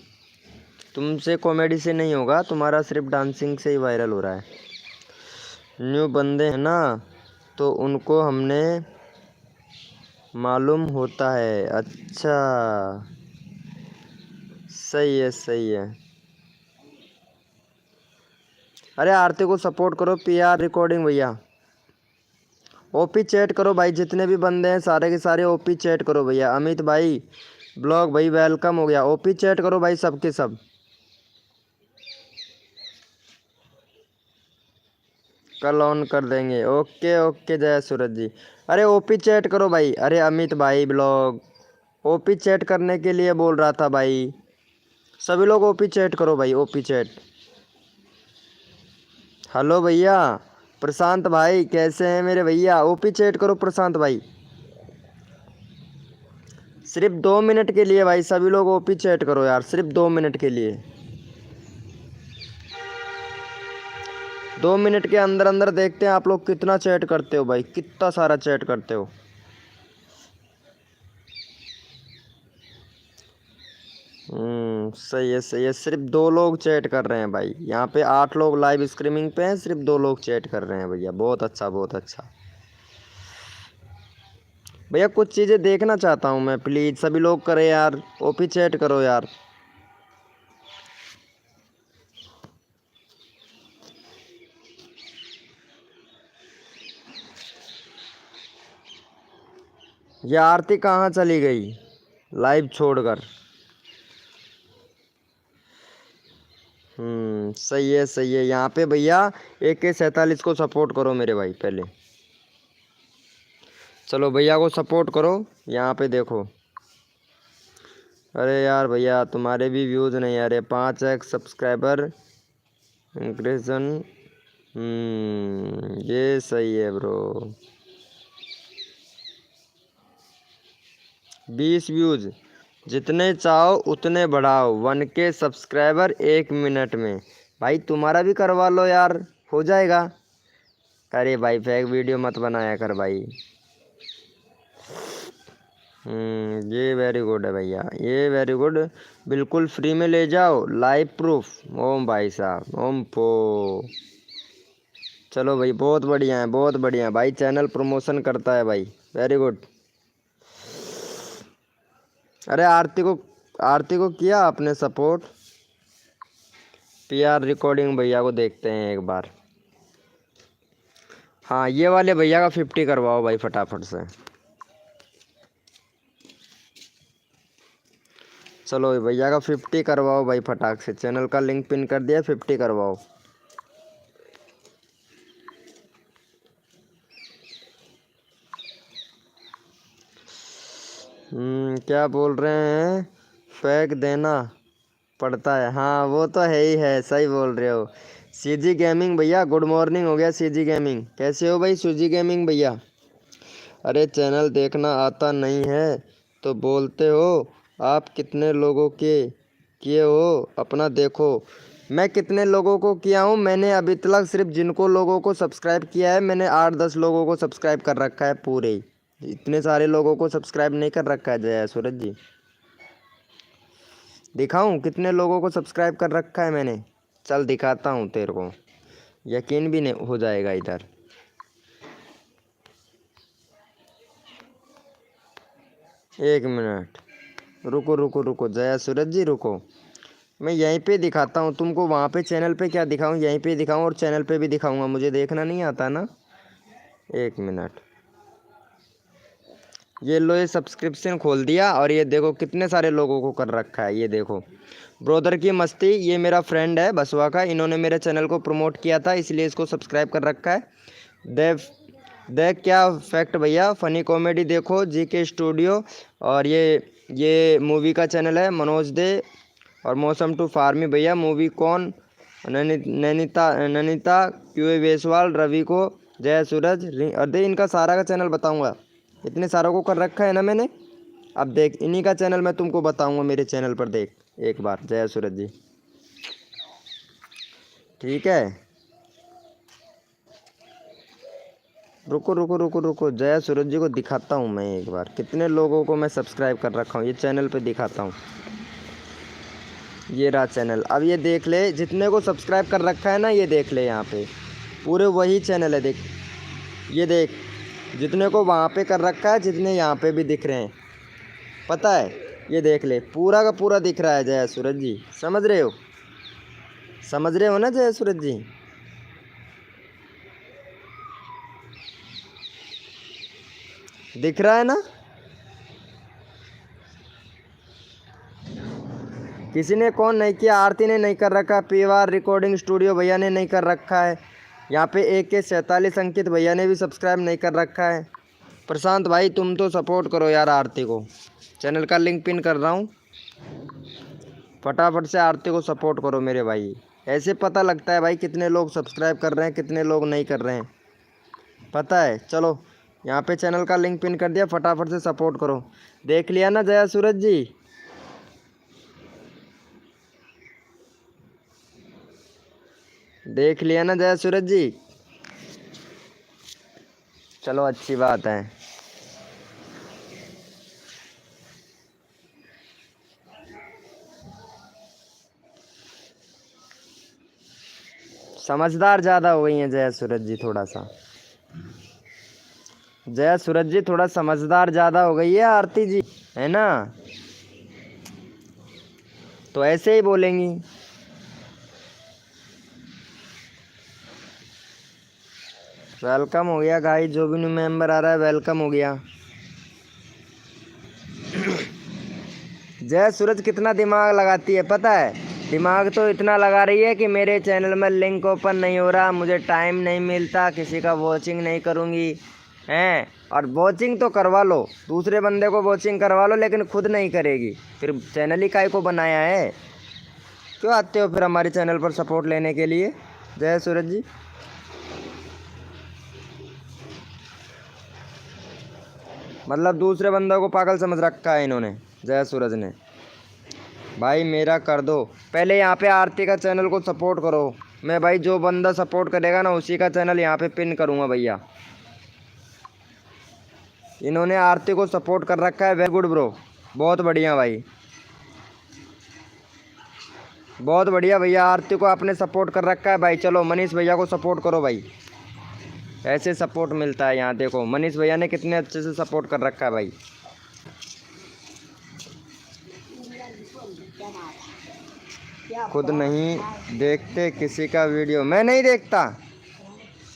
तुमसे कॉमेडी से नहीं होगा, तुम्हारा सिर्फ डांसिंग से ही वायरल हो रहा है। न्यू बंदे हैं ना, तो उनको हमने मालूम होता है। अच्छा सही है। अरे आरती को सपोर्ट करो, PR रिकॉर्डिंग भैया। ओपी चैट करो भाई, जितने भी बंदे हैं सारे के सारे ओपी चैट करो भैया। अमित भाई ब्लॉग भाई वेलकम हो गया, ओपी चैट करो भाई सबके सब। कल ऑन कर देंगे, ओके जय सूरज जी। अरे ओपी चैट करो भाई। अरे अमित भाई ब्लॉग ओपी चैट करने के लिए बोल रहा था भाई, सभी लोग ओपी चैट करो भाई, ओपी चैट। हेलो भैया प्रशांत भाई, कैसे हैं मेरे भैया? ओपी चैट करो प्रशांत भाई, सिर्फ 2 मिनट के लिए भाई, सभी लोग ओपी चैट करो यार, सिर्फ 2 मिनट के लिए। 2 मिनट के अंदर अंदर देखते हैं आप लोग कितना चैट करते हो भाई, कितना सारा चैट करते हो। सही है, सिर्फ 2 लोग चैट कर रहे हैं भाई। यहाँ पे 8 लोग लाइव स्ट्रीमिंग पे हैं, सिर्फ 2 लोग चैट कर रहे हैं भैया। बहुत अच्छा भैया, कुछ चीज़ें देखना चाहता हूँ मैं, प्लीज़ सभी लोग करें यार, ओपी चैट करो यार। ये आरती कहाँ चली गई लाइव छोड़कर? सही है। यहाँ पे भैया AK47 को सपोर्ट करो मेरे भाई पहले। चलो भैया को सपोर्ट करो, यहाँ पे देखो। अरे यार भैया तुम्हारे भी व्यूज़ नहीं आ रहे। 5x सब्सक्राइबर इंक्रेशन, ये सही है ब्रो। 20 व्यूज़, जितने चाहो उतने बढ़ाओ। 1K सब्सक्राइबर 1 मिनट में। भाई तुम्हारा भी करवा लो यार, हो जाएगा। अरे भाई फेक वीडियो मत बनाया कर भाई। ये वेरी गुड है भैया, ये वेरी गुड। बिल्कुल फ्री में ले जाओ, लाइव प्रूफ। ओम भाई साहब, ओम पो। चलो भाई बहुत बढ़िया है भाई, चैनल प्रमोशन करता है भाई, वेरी गुड। अरे आरती को किया आपने सपोर्ट? PR रिकॉर्डिंग भैया को देखते हैं एक बार। हाँ ये वाले भैया का 50 करवाओ भाई फटाफट से। चलो भैया का 50 करवाओ भाई फटाक से, चैनल का लिंक पिन कर दिया, 50 करवाओ। क्या बोल रहे हैं? पैक देना पड़ता है, हाँ वो तो है ही है, सही बोल रहे हो। CG गेमिंग भैया गुड मॉर्निंग हो गया। CG गेमिंग कैसे हो भाई? CG गेमिंग भैया, अरे चैनल देखना आता नहीं है तो बोलते हो। आप कितने लोगों के किए हो अपना देखो। मैं कितने लोगों को किया हूँ? मैंने अभी तक सिर्फ जिनको लोगों को सब्सक्राइब किया है, मैंने 8-10 लोगों को सब्सक्राइब कर रखा है पूरे ही। इतने सारे लोगों को सब्सक्राइब नहीं कर रखा है जय सूरज जी। दिखाऊं कितने लोगों को सब्सक्राइब कर रखा है मैंने? चल दिखाता हूँ तेरे को, यकीन भी नहीं हो जाएगा इधर। एक मिनट, रुको रुको रुको जया सूरज जी रुको, मैं यहीं पे दिखाता हूँ तुमको। वहाँ पे चैनल पे क्या दिखाऊँ? यहीं पे दिखाऊँ और चैनल पे भी दिखाऊंगा, मुझे देखना नहीं आता ना। एक मिनट, ये लो, ये सब्सक्रिप्शन खोल दिया और ये देखो कितने सारे लोगों को कर रखा है। ये देखो ब्रोदर की मस्ती, ये मेरा फ्रेंड है बसवा का, इन्होंने मेरे चैनल को प्रमोट किया था इसलिए इसको सब्सक्राइब कर रखा है। देख देख क्या फैक्ट भैया, फनी कॉमेडी देखो जीके स्टूडियो, और ये मूवी का चैनल है मनोज दे, और मौसम टू फार्मी भैया, मूवी कौन, नैनीता क्यूए बेसवाल, रवि को, जय सूरज, अरे इनका सारा का चैनल बताऊंगा, इतने सारों को कर रखा है ना मैंने। अब देख इन्हीं का चैनल मैं तुमको बताऊंगा, मेरे चैनल पर देख एक बार, जय सूरज जी, ठीक है। रुको रुको रुको रुको, जय सूरज जी को दिखाता हूँ मैं एक बार, कितने लोगों को मैं सब्सक्राइब कर रखा हूँ, ये चैनल पे दिखाता हूँ। ये रहा चैनल, अब ये देख ले, जितने को सब्सक्राइब कर रखा है ना, ये देख ले, यहाँ पे पूरे वही चैनल है, देख ये देख, जितने को वहाँ पे कर रखा है, जितने यहाँ पे भी दिख रहे हैं, पता है, ये देख ले, पूरा का पूरा दिख रहा है जय सूरज जी, समझ रहे हो? समझ रहे हो ना जय सूरज जी? दिख रहा है ना? किसी ने कौन नहीं किया? आरती ने नहीं कर रखा, पीवार रिकॉर्डिंग स्टूडियो भैया ने नहीं कर रखा है, यहाँ पे AK47 अंकित भैया ने भी सब्सक्राइब नहीं कर रखा है। प्रशांत भाई तुम तो सपोर्ट करो यार आरती को, चैनल का लिंक पिन कर रहा हूँ, फटाफट से आरती को सपोर्ट करो मेरे भाई, ऐसे पता लगता है भाई कितने लोग सब्सक्राइब कर रहे हैं, कितने लोग नहीं कर रहे हैं, पता है। चलो यहाँ पे चैनल का लिंक पिन कर दिया, फटाफट से सपोर्ट करो। देख लिया ना जया सूरज जी? देख लिया ना जया सूरज जी? चलो अच्छी बात है। समझदार ज़्यादा हो गई हैं जया सूरज जी, थोड़ा सा जया सूरज जी थोड़ा समझदार ज़्यादा हो गई है आरती जी, है ना? तो ऐसे ही बोलेंगी। वेलकम हो गया गाइस, जो भी न्यू मेंबर आ रहा है वेलकम हो गया। जय सूरज कितना दिमाग लगाती है पता है? दिमाग तो इतना लगा रही है कि मेरे चैनल में लिंक ओपन नहीं हो रहा, मुझे टाइम नहीं मिलता, किसी का वॉचिंग नहीं करूँगी हैं। और वॉचिंग तो करवा लो, दूसरे बंदे को वॉचिंग करवा लो, लेकिन खुद नहीं करेगी, फिर चैनल ही काहे को बनाया है? क्यों आते हो फिर हमारे चैनल पर सपोर्ट लेने के लिए? जय सूरज जी मतलब दूसरे बंदों को पागल समझ रखा है इन्होंने, जय सूरज ने। भाई मेरा कर दो, पहले यहाँ पे आरती का चैनल को सपोर्ट करो। मैं भाई जो बंदा सपोर्ट करेगा ना उसी का चैनल यहाँ पे पिन करूँगा भैया। इन्होंने आरती को सपोर्ट कर रखा है, वेरी गुड ब्रो, बहुत बढ़िया भाई, बहुत बढ़िया भैया, आरती को आपने सपोर्ट कर रखा है भाई। चलो मनीष भैया को सपोर्ट करो भाई, ऐसे सपोर्ट मिलता है यहाँ। देखो मनीष भैया ने कितने अच्छे से सपोर्ट कर रखा है भाई। खुद नहीं देखते किसी का वीडियो? मैं नहीं देखता,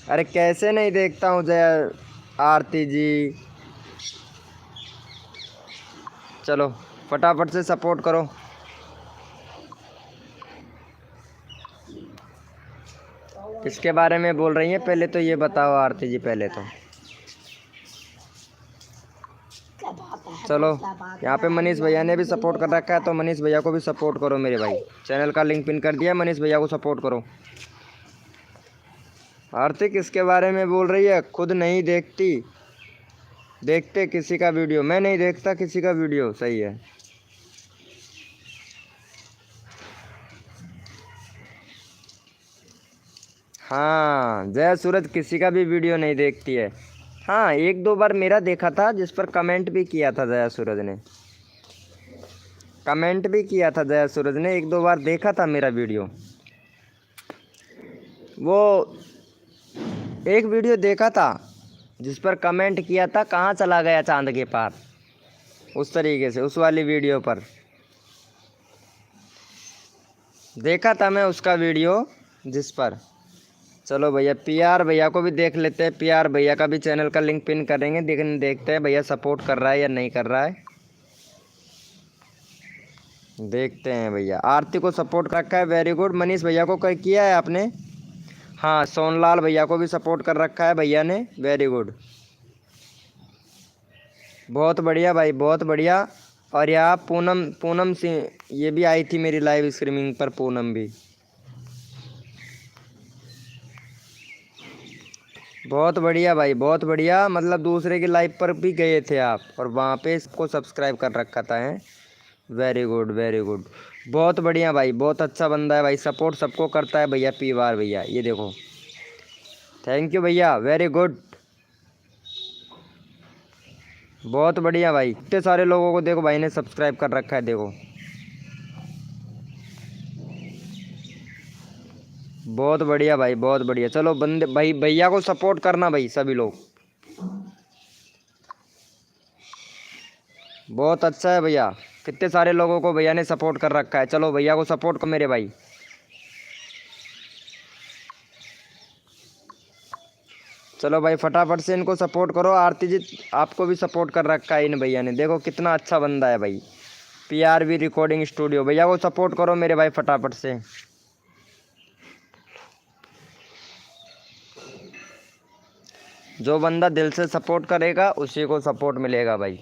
अरे कैसे नहीं देखता हूँ जय आरती जी। चलो फटाफट से सपोर्ट करो। किसके बारे में बोल रही हैं पहले तो ये बताओ आरती जी, पहले तो चलो यहाँ पे मनीष भैया ने भी सपोर्ट कर रखा है, तो मनीष भैया को भी सपोर्ट करो मेरे भाई। चैनल का लिंक पिन कर दिया, मनीष भैया को सपोर्ट करो। आरती किसके बारे में बोल रही है? खुद नहीं देखते किसी का वीडियो? मैं नहीं देखता किसी का वीडियो, सही है। हाँ जय सूरज किसी का भी वीडियो नहीं देखती है। हाँ एक दो बार मेरा देखा था, जिस पर कमेंट भी किया था जया सूरज ने। कमेंट भी किया था जया सूरज ने, 1-2 बार देखा था मेरा वीडियो। वो एक वीडियो देखा था जिस पर कमेंट किया था कहाँ चला गया चांद के पार, उस तरीके से उस वाली वीडियो पर देखा था मैं उसका वीडियो जिस पर। चलो भैया पीआर भैया को भी देख लेते हैं। पीआर भैया का भी चैनल का लिंक पिन करेंगे, देखते हैं भैया सपोर्ट कर रहा है या नहीं कर रहा है, देखते हैं भैया। आरती को सपोर्ट कर रखा है, वेरी गुड। मनीष भैया को किया है आपने? हाँ, सोनलाल भैया को भी सपोर्ट कर रखा है भैया ने, वेरी गुड, बहुत बढ़िया भाई, बहुत बढ़िया। और यहाँ पूनम सिंह ये भी आई थी मेरी लाइव स्ट्रीमिंग पर, पूनम भी, बहुत बढ़िया भाई, बहुत बढ़िया। मतलब दूसरे की लाइव पर भी गए थे आप और वहाँ पे इसको सब्सक्राइब कर रखा था है, वेरी गुड वेरी गुड, बहुत बढ़िया भाई, बहुत अच्छा बंदा है भाई, सपोर्ट सबको करता है भैया पीवार भैया, ये देखो, थैंक यू भैया, वेरी गुड, बहुत बढ़िया भाई। इतने सारे लोगों को देखो भाई ने सब्सक्राइब कर रखा है, देखो बहुत बढ़िया भाई, बहुत बढ़िया। चलो बंदे भाई, भैया को सपोर्ट करना भाई सभी लोग, बहुत अच्छा है भैया। कितने सारे लोगों को भैया ने सपोर्ट कर रखा है। चलो भैया को सपोर्ट करो मेरे भाई, चलो भाई फटाफट से इनको सपोर्ट करो। आरती जी आपको भी सपोर्ट कर रखा है इन भैया ने, देखो कितना अच्छा बंदा है भाई। पीआरवी रिकॉर्डिंग स्टूडियो, भैया को सपोर्ट करो मेरे भाई फटाफट से। जो बंदा दिल से सपोर्ट करेगा उसी को सपोर्ट मिलेगा भाई।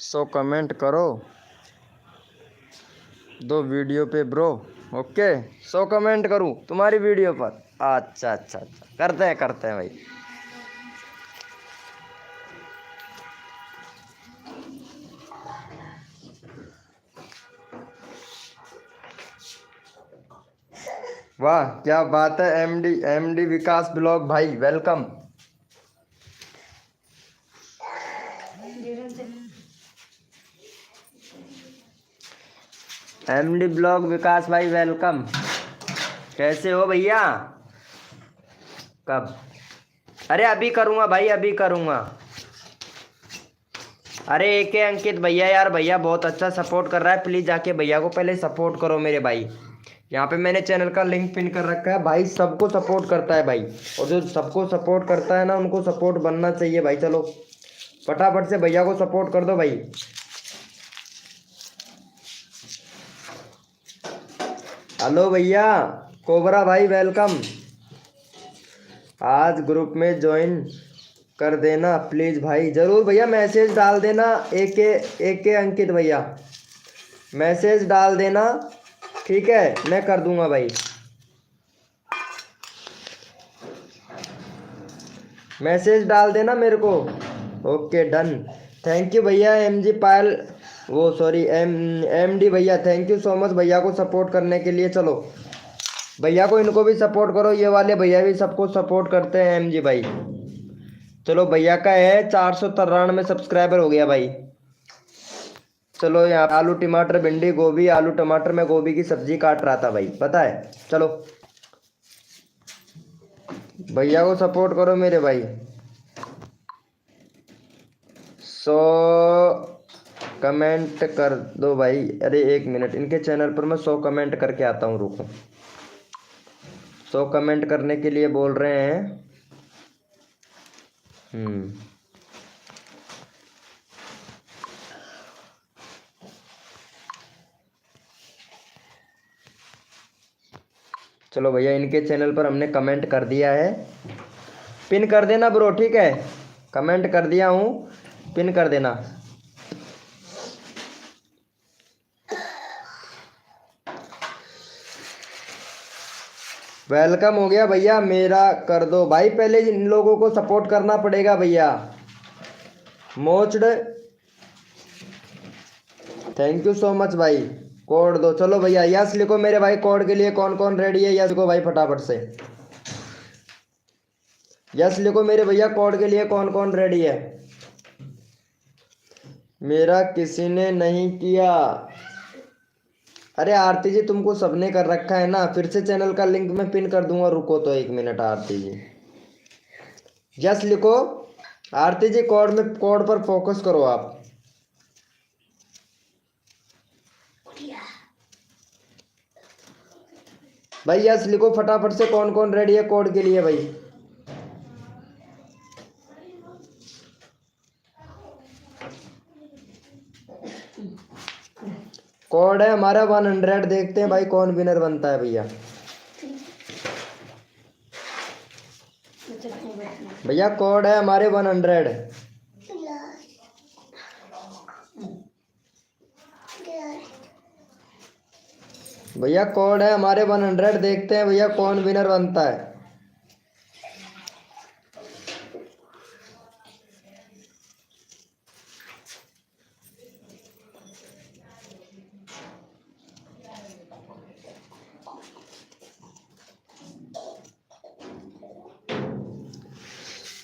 सो कमेंट करो दो वीडियो पे ब्रो, ओके। 100 कमेंट करूँ तुम्हारी वीडियो पर? अच्छा अच्छा अच्छा, करते हैं भाई। वाह क्या बात है, एमडी विकास ब्लॉग भाई, वेलकम। एमडी ब्लॉग विकास भाई वेलकम, कैसे हो भैया? कब? अरे अभी करूँगा भाई, अभी करूँगा। अरे एक अंकित भैया, यार भैया बहुत अच्छा सपोर्ट कर रहा है, प्लीज़ जाके भैया को पहले सपोर्ट करो मेरे भाई। यहाँ पे मैंने चैनल का लिंक पिन कर रखा है भाई, सबको सपोर्ट करता है भाई, और जो सबको सपोर्ट करता है ना उनको सपोर्ट बनना चाहिए भाई। चलो फटाफट से भैया को सपोर्ट कर दो भाई। हेलो भैया, कोबरा भाई वेलकम। आज ग्रुप में ज्वाइन कर देना प्लीज़ भाई, ज़रूर भैया, मैसेज डाल देना। एक अंकित भैया मैसेज डाल देना, ठीक है, मैं कर दूंगा भाई। मैसेज डाल देना मेरे को, ओके डन। थैंक यू भैया एमजी पायल, वो सॉरी एमडी भैया, थैंक यू सो मच भैया को सपोर्ट करने के लिए। चलो भैया को, इनको भी सपोर्ट करो, ये वाले भैया भी सबको सपोर्ट करते हैं एमजी भाई। चलो भैया का है 493 सब्सक्राइबर हो गया भाई। चलो यहाँ आलू टमाटर भिंडी गोभी, आलू टमाटर में गोभी की सब्जी काट रहा था भाई, पता है। चलो भैया को सपोर्ट करो मेरे भाई। 100 कमेंट कर दो भाई। अरे 1 मिनट, इनके चैनल पर मैं 100 कमेंट करके आता हूँ, रुको। 100 कमेंट करने के लिए बोल रहे हैं। चलो भैया, इनके चैनल पर हमने कमेंट कर दिया है, पिन कर देना ब्रो, ठीक है। कमेंट कर दिया हूँ, पिन कर देना। वेलकम हो गया भैया मेरा, कर दो भाई। पहले इन लोगों को सपोर्ट करना पड़ेगा भैया। मोच्ड, थैंक यू सो मच भाई। कोड दो, चलो भैया यस लिखो मेरे भाई। कोड के लिए कौन कौन रेडी है, यस लिखो भाई फटाफट से। यस लिखो मेरे भैया, कोड के लिए कौन कौन रेडी है? मेरा किसी ने नहीं किया। अरे आरती जी तुमको सबने कर रखा है ना, फिर से चैनल का लिंक मैं पिन कर दूंगा, रुको तो 1 मिनट आरती जी। यस लिखो आरती जी, कोड में कोड पर फोकस करो आप। भाई यस लिखो फटाफट से, कौन कौन रेडी है कोड के लिए भाई? कोड है हमारा 100, देखते हैं भाई कौन विनर बनता है भैया। भैया कोड है हमारे 100। भैया कोड है हमारे 100, देखते हैं भैया कौन विनर बनता है।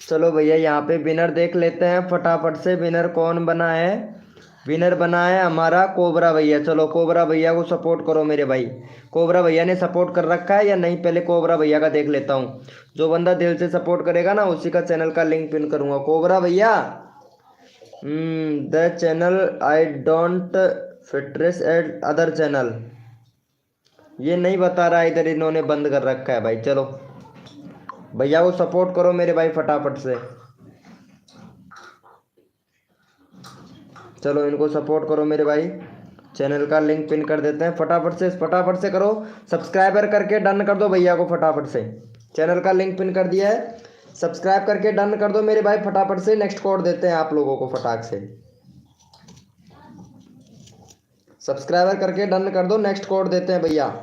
चलो भैया यहाँ पे विनर देख लेते हैं फटाफट से, विनर कौन बना है? विनर बना है हमारा कोबरा भैया। चलो कोबरा भैया को सपोर्ट करो मेरे भाई। कोबरा भैया ने सपोर्ट कर रखा है या नहीं, पहले कोबरा भैया का देख लेता हूँ। जो बंदा दिल से सपोर्ट करेगा ना उसी का चैनल का लिंक पिन करूँगा। कोबरा भैया द चैनल आई डोंट फिटरेस एट अदर चैनल, ये नहीं बता रहा है इधर, इन्होंने बंद कर रखा है भाई। चलो भैया को सपोर्ट करो मेरे भाई फटाफट से। चलो इनको सपोर्ट करो मेरे भाई, चैनल का लिंक पिन कर देते हैं। फटाफट से करो, सब्सक्राइबर करके डन कर दो भैया को फटाफट से। चैनल का लिंक पिन कर दिया है, सब्सक्राइब करके डन कर दो मेरे भाई फटाफट से। नेक्स्ट कोड देते हैं आप लोगों को फटाक से, सब्सक्राइबर करके डन कर दो, नेक्स्ट कोड देते हैं भैया।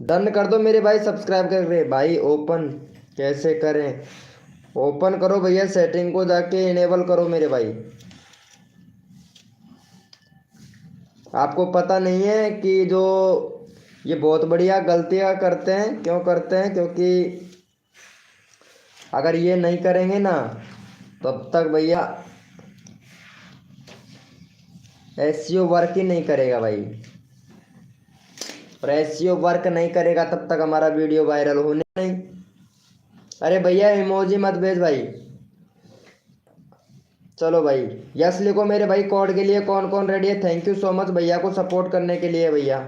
डन कर दो मेरे भाई, सब्सक्राइब करके। भाई ओपन कैसे करें? ओपन करो भैया, सेटिंग को जाके इनेबल करो मेरे भाई। आपको पता नहीं है कि जो ये बहुत बढ़िया गलतियां करते हैं, क्यों करते हैं? क्योंकि अगर ये नहीं करेंगे ना तब तक भैया एसईओ वर्क ही नहीं करेगा भाई, और एसईओ वर्क नहीं करेगा तब तक हमारा वीडियो वायरल होने नहीं। अरे भैया इमोजी मत भेज भाई। चलो भाई यस लिखो मेरे भाई, कोड के लिए कौन कौन रेडी है? थैंक यू सो मच भैया को सपोर्ट करने के लिए भैया।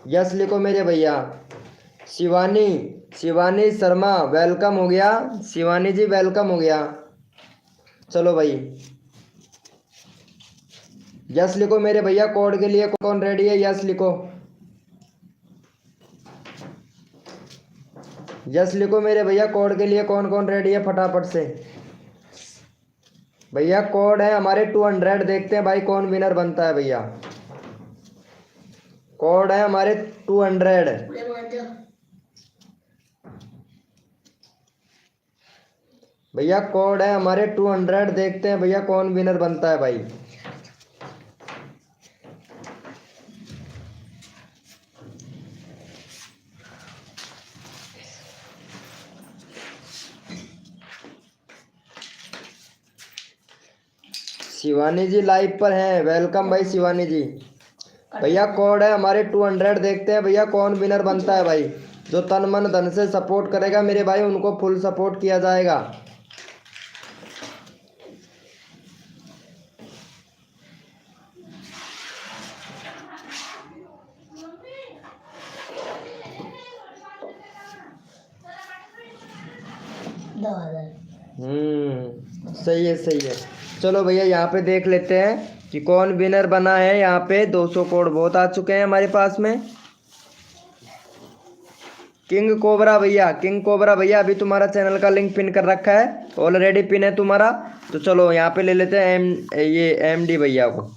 यस लिखो मेरे भैया। शिवानी शर्मा वेलकम हो गया, शिवानी जी वेलकम हो गया। चलो भाई यस लिखो मेरे भैया, कोड के लिए कौन रेडी है? यस लिखो, यस लिखो मेरे भैया, कोड के लिए कौन कौन रेडी है फटाफट से। भैया कोड है हमारे 200, देखते हैं भाई कौन विनर बनता है भैया। कोड है हमारे 200। भैया कोड है हमारे 200, देखते हैं भैया कौन विनर बनता है भाई। शिवानी जी लाइव पर हैं, वेलकम भाई शिवानी जी। भैया कोड है हमारे 200, देखते हैं भैया कौन विनर बनता है भाई। जो तन मन धन से सपोर्ट करेगा मेरे भाई उनको फुल सपोर्ट किया जाएगा। सही है। चलो भैया यहाँ पे देख लेते हैं कि कौन विनर बना है। यहाँ पे 200 कोड बहुत आ चुके हैं हमारे पास में। किंग कोबरा भैया अभी तुम्हारा चैनल का लिंक पिन कर रखा है, ऑलरेडी पिन है तुम्हारा। तो चलो यहाँ पे ले लेते हैं ये एमडी भैया को।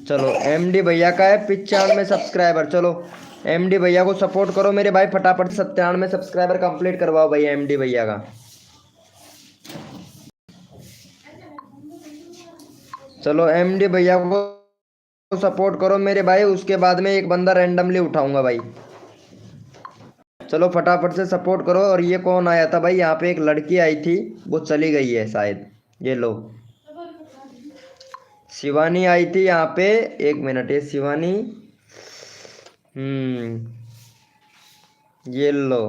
चलो एमडी भैया का है 95 सब्सक्राइबर। चलो एमडी भैया को सपोर्ट करो मेरे भाई फटाफट, 97 सब्सक्राइबर कंप्लीट करवाओ भैया एमडी भैया का। चलो एमडी भैया को सपोर्ट करो मेरे भाई, उसके बाद में एक बंदा रैंडमली उठाऊंगा भाई। चलो फटाफट से सपोर्ट करो। और ये कौन आया था भाई, यहाँ पे एक लड़की आई थी, वो चली गई है शायद। ये लो, शिवानी आई थी यहाँ पे। एक मिनट, ये शिवानी, ये लो।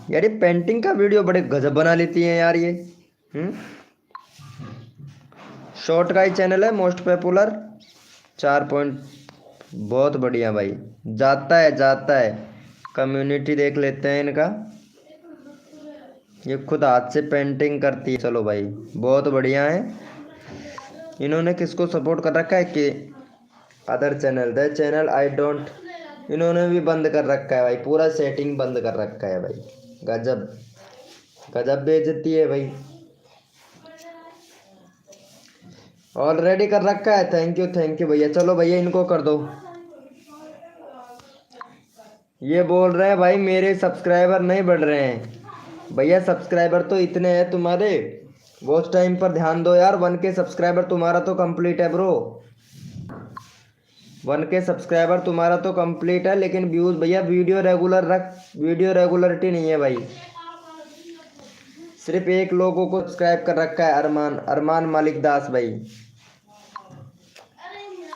यार ये पेंटिंग का वीडियो बड़े गजब बना लेती हैं यार ये। हम्म शॉर्ट का ही चैनल है, मोस्ट पॉपुलर, 4 पॉइंट, बहुत बढ़िया भाई। जाता है जाता है। कम्युनिटी देख लेते हैं इनका। ये खुद हाथ से पेंटिंग करती है। चलो भाई बहुत बढ़िया है। इन्होंने किसको सपोर्ट कर रखा है कि other channel, the channel I don't, इन्होंने भी बंद कर रखा है भाई, पूरा सेटिंग बंद कर रखा है भाई। गजब गजब बेइज्जती है भाई। ऑलरेडी कर रखा है। थैंक यू भैया। चलो भैया इनको कर दो। ये बोल रहे हैं भाई मेरे सब्सक्राइबर नहीं बढ़ रहे हैं। भैया सब्सक्राइबर तो इतने हैं तुम्हारे, वॉच टाइम पर ध्यान दो यार। 1K सब्सक्राइबर तुम्हारा तो कंप्लीट है ब्रो, 1K सब्सक्राइबर तुम्हारा तो कंप्लीट है, लेकिन व्यूज भैया वीडियो रेगुलर रख, वीडियो रेगुलरिटी नहीं है भाई। सिर्फ एक लोगों को सब्सक्राइब कर रखा है, अरमान, अरमान मालिक दास भाई।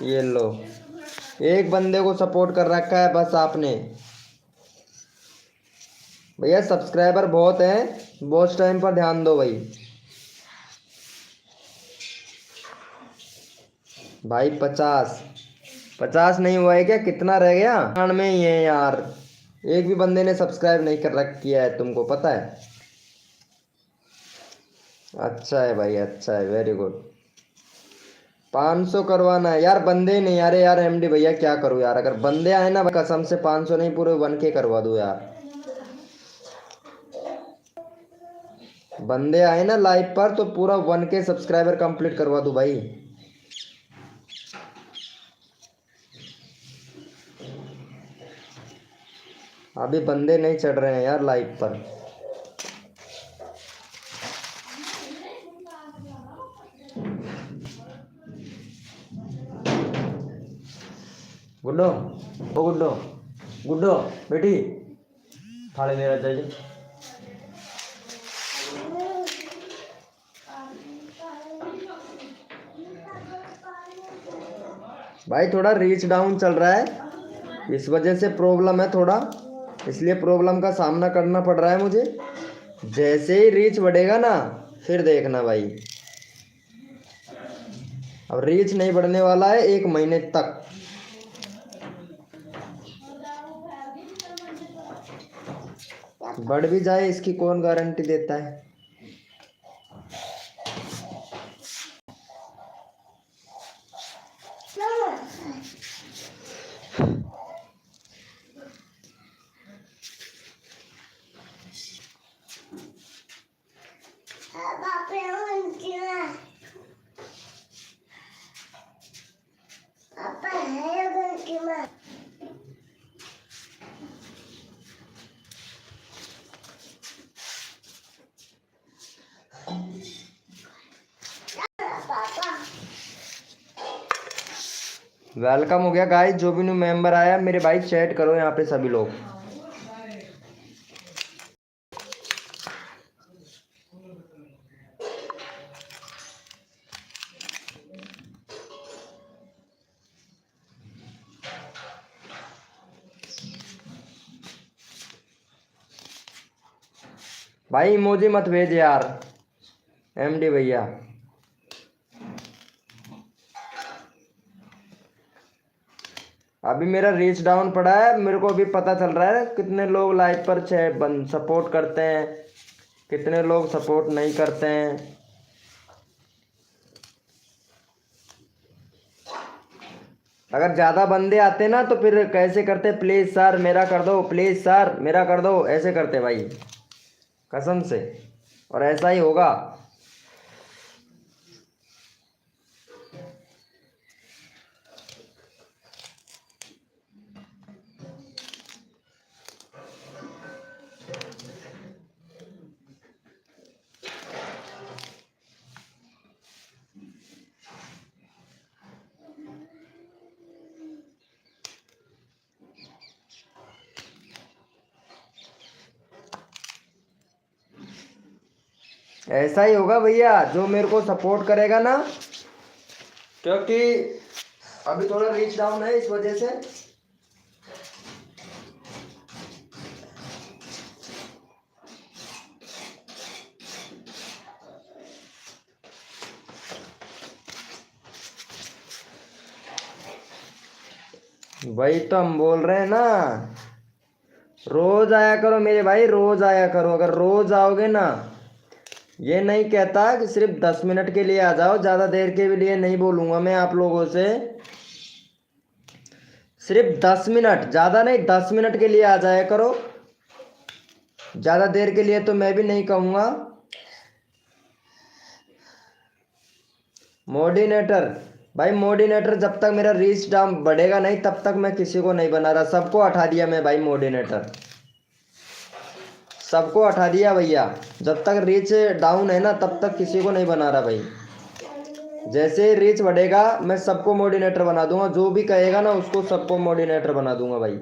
ये लो, एक बंदे को सपोर्ट कर रखा है बस आपने। भैया सब्सक्राइबर बहुत हैं, वॉच टाइम पर ध्यान दो भाई। भाई 50 नहीं हुआ है क्या, कितना रह गया? 99 ही है यार। एक भी बंदे ने सब्सक्राइब नहीं कर किया है, तुमको पता है? अच्छा है भाई, अच्छा है, वेरी गुड। 500 करवाना है यार, बंदे नहीं आ रहे यार। एमडी भैया क्या करूँ यार, अगर बंदे आए ना कसम से 500 नहीं, पूरे 1K करवा दूँ यार। बंदे आए ना लाइव पर तो पूरा 1K सब्सक्राइबर कंप्लीट करवा दूँ भाई। अभी बंदे नहीं चढ़ रहे हैं यार लाइव पर। गुड्डो, ओ गुड्डो, गुड्डो बेटी, थाली मेरा चाहिए। भाई थोड़ा रीच डाउन चल रहा है, इस वजह से प्रॉब्लम है थोड़ा, इसलिए प्रॉब्लम का सामना करना पड़ रहा है मुझे। जैसे ही रीच बढ़ेगा ना, फिर देखना भाई। अब रीच नहीं बढ़ने वाला है 1 महीने तक। बढ़ भी जाए इसकी कौन गारंटी देता है। वेलकम हो गया गाइस, जो भी न्यू मेंबर आया मेरे भाई चैट करो यहाँ पे सभी लोग। भाई इमोजी मत भेज यार एमडी भैया। अभी मेरा रीच डाउन पड़ा है, मेरे को अभी पता चल रहा है कितने लोग लाइव पर सपोर्ट करते हैं, कितने लोग सपोर्ट नहीं करते हैं। अगर ज़्यादा बंदे आते ना तो फिर कैसे करते, प्लीज़ सर मेरा कर दो, प्लीज़ सर मेरा कर दो, ऐसे करते भाई कसम से। और ऐसा ही होगा। ऐसा ही होगा भैया, जो मेरे को सपोर्ट करेगा ना, क्योंकि अभी थोड़ा रीच डाउन है इस वजह से। वही तो हम बोल रहे हैं ना, रोज आया करो मेरे भाई, रोज आया करो। अगर रोज आओगे ना, ये नहीं कहता कि सिर्फ 10 मिनट के लिए आ जाओ, ज़्यादा देर के लिए नहीं बोलूँगा मैं आप लोगों से। सिर्फ 10 मिनट, ज़्यादा नहीं, 10 मिनट के लिए आ जाया करो। ज़्यादा देर के लिए तो मैं भी नहीं कहूँगा। मोडिनेटर भाई, मोडिनेटर जब तक मेरा रीच डाउन बढ़ेगा नहीं, तब तक मैं किसी को नहीं बना रहा। सबको हटा दिया मैं भाई, मोडिनेटर सबको हटा दिया भैया। जब तक रीच डाउन है ना, तब तक किसी को नहीं बना रहा भाई। जैसे ही रीच बढ़ेगा, मैं सबको मोडिनेटर बना दूंगा। जो भी कहेगा ना, उसको सबको मोडिनेटर बना दूंगा भाई।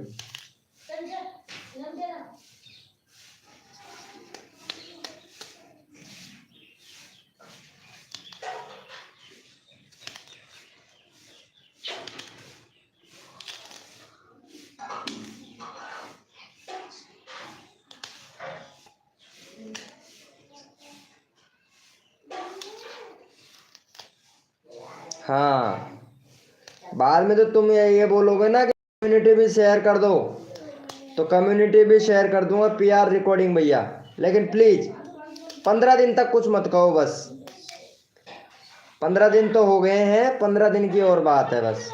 हाँ, बाद में तो तुम ये बोलोगे ना कि कम्युनिटी भी शेयर कर दो, तो कम्युनिटी भी शेयर कर दूंगा, पीआर रिकॉर्डिंग भैया। लेकिन प्लीज 15 दिन तक कुछ मत कहो बस। 15 दिन तो हो गए हैं, 15 दिन की और बात है बस।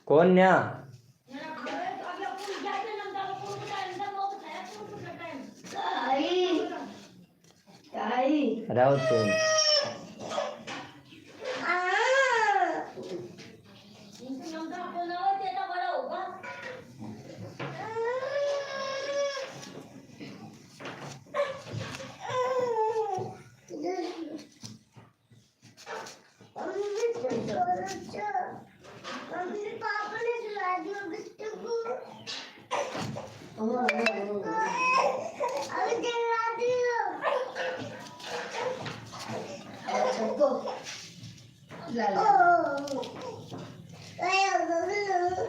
कौन न्या? राउत सिंह।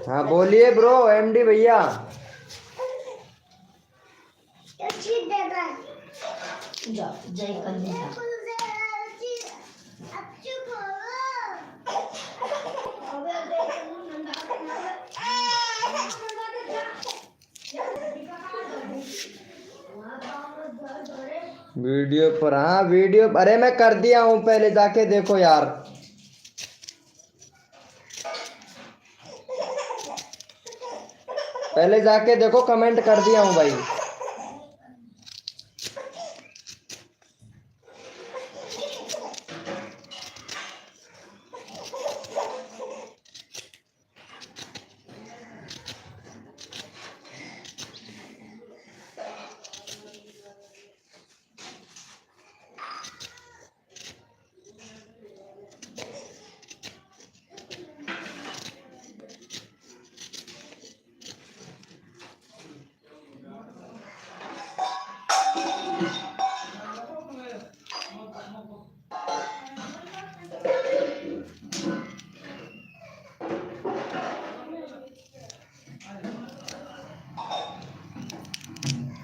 हाँ बोलिए ब्रो, एमडी भैया। जय कन्या। वीडियो पर, हाँ वीडियो, अरे मैं कर दिया हूँ, पहले जाके देखो यार। पहले जाके देखो, कमेंट कर दिया हूँ भाई।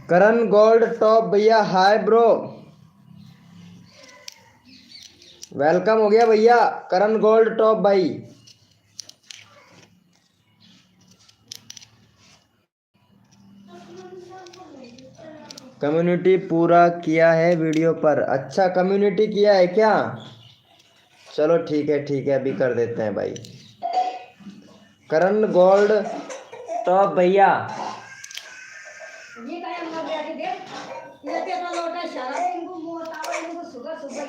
करण गोल्ड टॉप भैया, हाय ब्रो, वेलकम हो गया भैया। करण गोल्ड टॉप भाई, कम्युनिटी पूरा किया है वीडियो पर। अच्छा, कम्युनिटी किया है क्या? चलो ठीक है ठीक है, अभी कर देते हैं भाई। करण गोल्ड टॉप भैया। ये काय हम गया के देख ये तेरा लोटा शराब इनको मोटावा इनको सुबह सुबह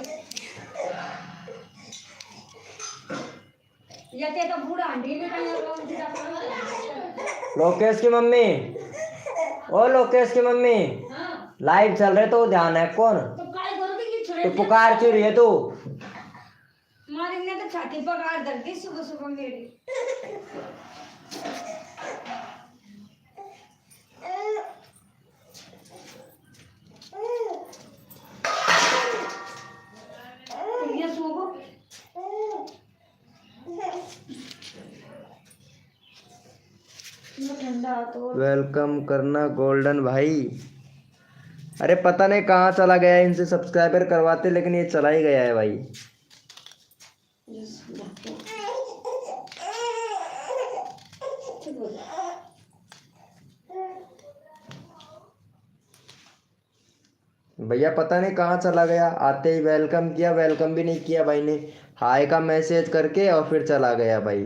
या ते तो बूढ़ा अंडी भी कहीं और सीधा कर। लोकेश की मम्मी, ओ लोकेश की मम्मी, हाँ लाइव चल रहे तो ध्यान है कौन? तो काय करोगे कि तो छोड़े पुकार क्यों रही है तू? हमारी ने तो छाती पर गाड़ दर दी सुबह सुबह मेरी। ये सोगो ये ठंडा तो वेलकम करना गोल्डन भाई। अरे पता नहीं कहाँ चला गया, इनसे सब्सक्राइबर करवाते लेकिन ये चला ही गया है भाई। भैया पता नहीं कहाँ चला गया, आते ही वेलकम किया, वेलकम भी नहीं किया भाई ने, हाय का मैसेज करके और फिर चला गया भाई।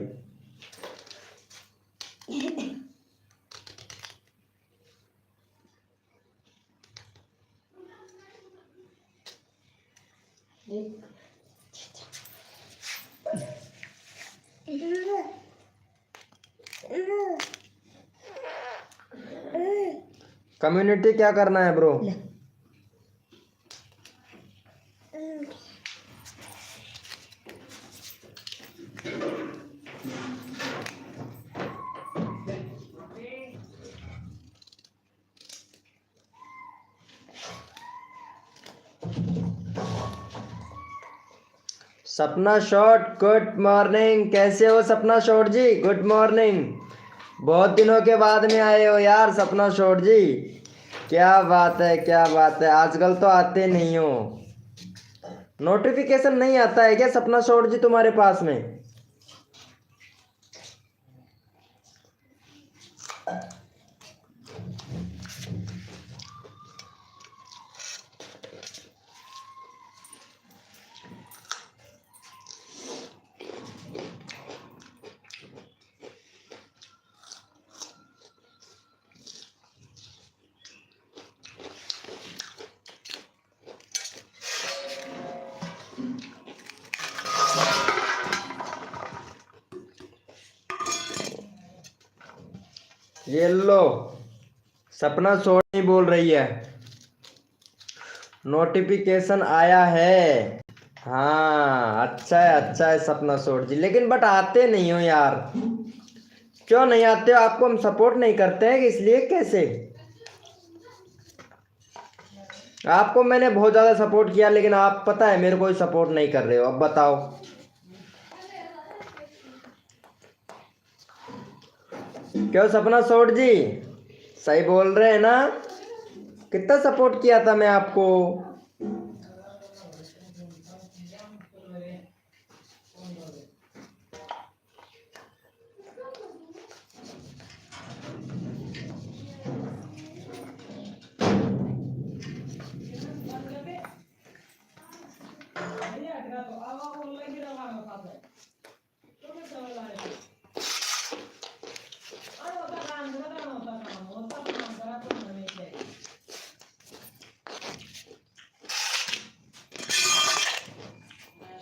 कम्युनिटी क्या करना है ब्रो? सपना शॉट गुड मॉर्निंग, कैसे हो सपना शॉट जी? गुड मॉर्निंग, बहुत दिनों के बाद में आए हो यार सपना शॉट जी। क्या बात है, क्या बात है, आजकल तो आते नहीं हो। नोटिफिकेशन नहीं आता है क्या सपना शॉट जी तुम्हारे पास में? ये लो, सपना शॉट नहीं बोल रही है, नोटिफिकेशन आया है। हाँ अच्छा है सपना शॉट जी, लेकिन बट आते नहीं हो यार, क्यों नहीं आते हो? आपको हम सपोर्ट नहीं करते हैं कि इसलिए कैसे? आपको मैंने बहुत ज्यादा सपोर्ट किया लेकिन आप पता है मेरे को सपोर्ट नहीं कर रहे हो, अब बताओ। क्यों सपना शॉट जी, सही बोल रहे हैं ना? कितना सपोर्ट किया था मैं आपको।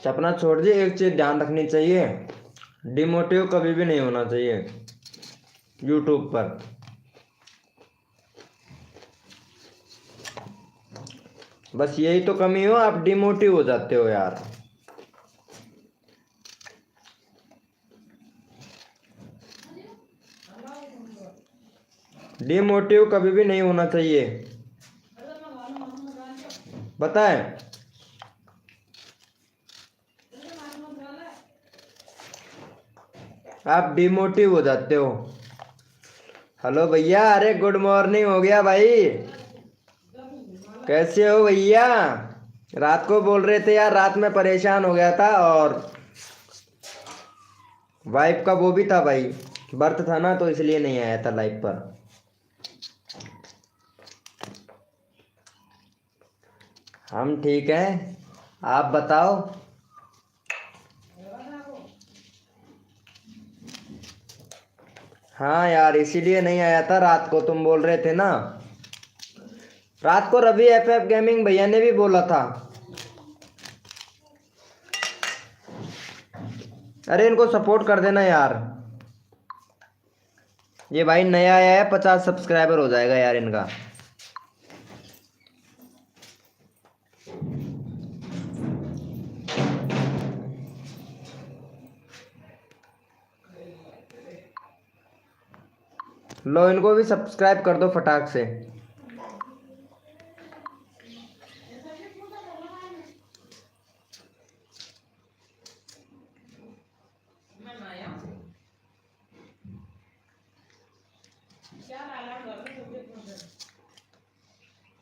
सपना छोड़ जी, एक चीज ध्यान रखनी चाहिए, डिमोटिव कभी भी नहीं होना चाहिए यूट्यूब पर। बस यही तो कमी हो, आप डिमोटिव हो जाते हो यार। डिमोटिव कभी भी नहीं होना चाहिए, पता है? आप डिमोटिव हो जाते हो। हेलो भैया, अरे गुड मॉर्निंग हो गया भाई, कैसे हो भैया? रात को बोल रहे थे यार, रात में परेशान हो गया था और वाइफ का वो भी था भाई, बर्थ था ना, तो इसलिए नहीं आया था लाइव पर। हम ठीक हैं, आप बताओ। हाँ यार, इसीलिए नहीं आया था रात को, तुम बोल रहे थे ना। रात को रवि एफएफ गेमिंग भैया ने भी बोला था। अरे इनको सपोर्ट कर देना यार। ये भाई नया आया है, 50 सब्सक्राइबर हो जाएगा यार इनका। लो इनको भी सब्सक्राइब कर दो फटाक से।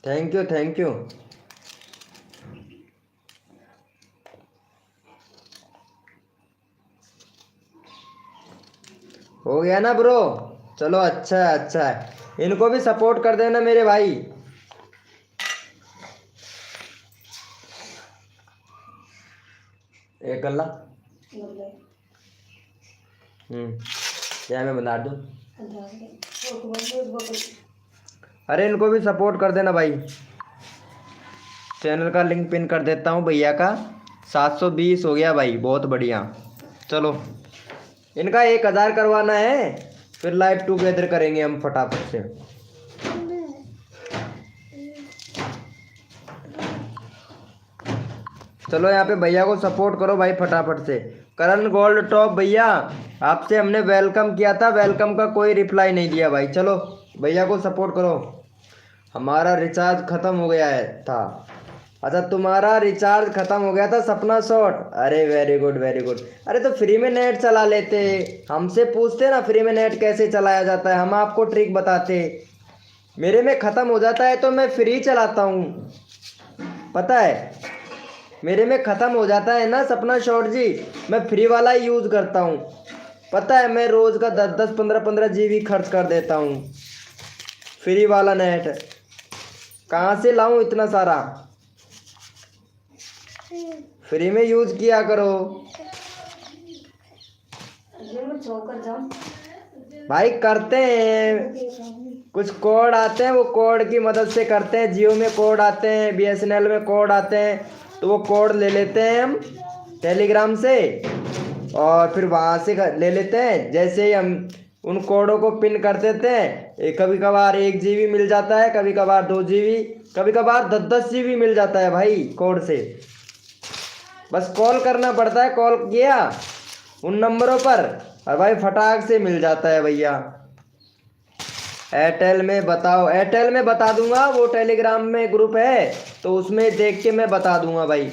Thank you thank you. हो गया ना ब्रो? चलो अच्छा है अच्छा है। इनको भी सपोर्ट कर देना मेरे भाई। एक गल्ला क्या मैं बता दूं? अरे इनको भी सपोर्ट कर देना भाई। चैनल का लिंक पिन कर देता हूँ भैया का। 720 हो गया भाई, बहुत बढ़िया। चलो इनका 1000 करवाना है, फिर लाइव टुगेदर करेंगे हम फटाफट से। चलो यहाँ पे भैया को सपोर्ट करो भाई फटाफट से। करण गोल्ड टॉप भैया, आपसे हमने वेलकम किया था, वेलकम का कोई रिप्लाई नहीं दिया भाई। चलो भैया को सपोर्ट करो। हमारा रिचार्ज खत्म हो गया है था। अच्छा तुम्हारा रिचार्ज खत्म हो गया था सपना शॉट। अरे वेरी गुड वेरी गुड। अरे तो फ्री में नेट चला लेते, हमसे पूछते ना फ्री में नेट कैसे चलाया जाता है, हम आपको ट्रिक बताते। मेरे में ख़त्म हो जाता है तो मैं फ्री चलाता हूँ, पता है। मेरे में ख़त्म हो जाता है ना सपना शॉट जी, मैं फ्री वाला ही यूज़ करता हूँ, पता है। मैं रोज़ का 10-10 15-15 GB खर्च कर देता हूँ फ्री वाला नेट। कहाँ से लाऊं इतना सारा? फ्री में यूज किया करो भाई। करते हैं, कुछ कोड आते हैं, वो कोड की मदद से करते हैं। जियो में कोड आते हैं, BSNL में कोड आते हैं, तो वो कोड ले लेते हैं हम टेलीग्राम से, और फिर वहाँ से ले लेते हैं। जैसे ही हम उन कोडों को पिन कर देते हैं, कभी कभार 1 GB मिल जाता है, कभी कभार 2 GB, कभी कभार 10-10 GB मिल जाता है भाई कोड से। बस कॉल करना पड़ता है, कॉल किया उन नंबरों पर और भाई फटाक से मिल जाता है भैया। एयरटेल में बताओ, एयरटेल में बता दूंगा, वो टेलीग्राम में ग्रुप है तो उसमें देख के मैं बता दूंगा भाई।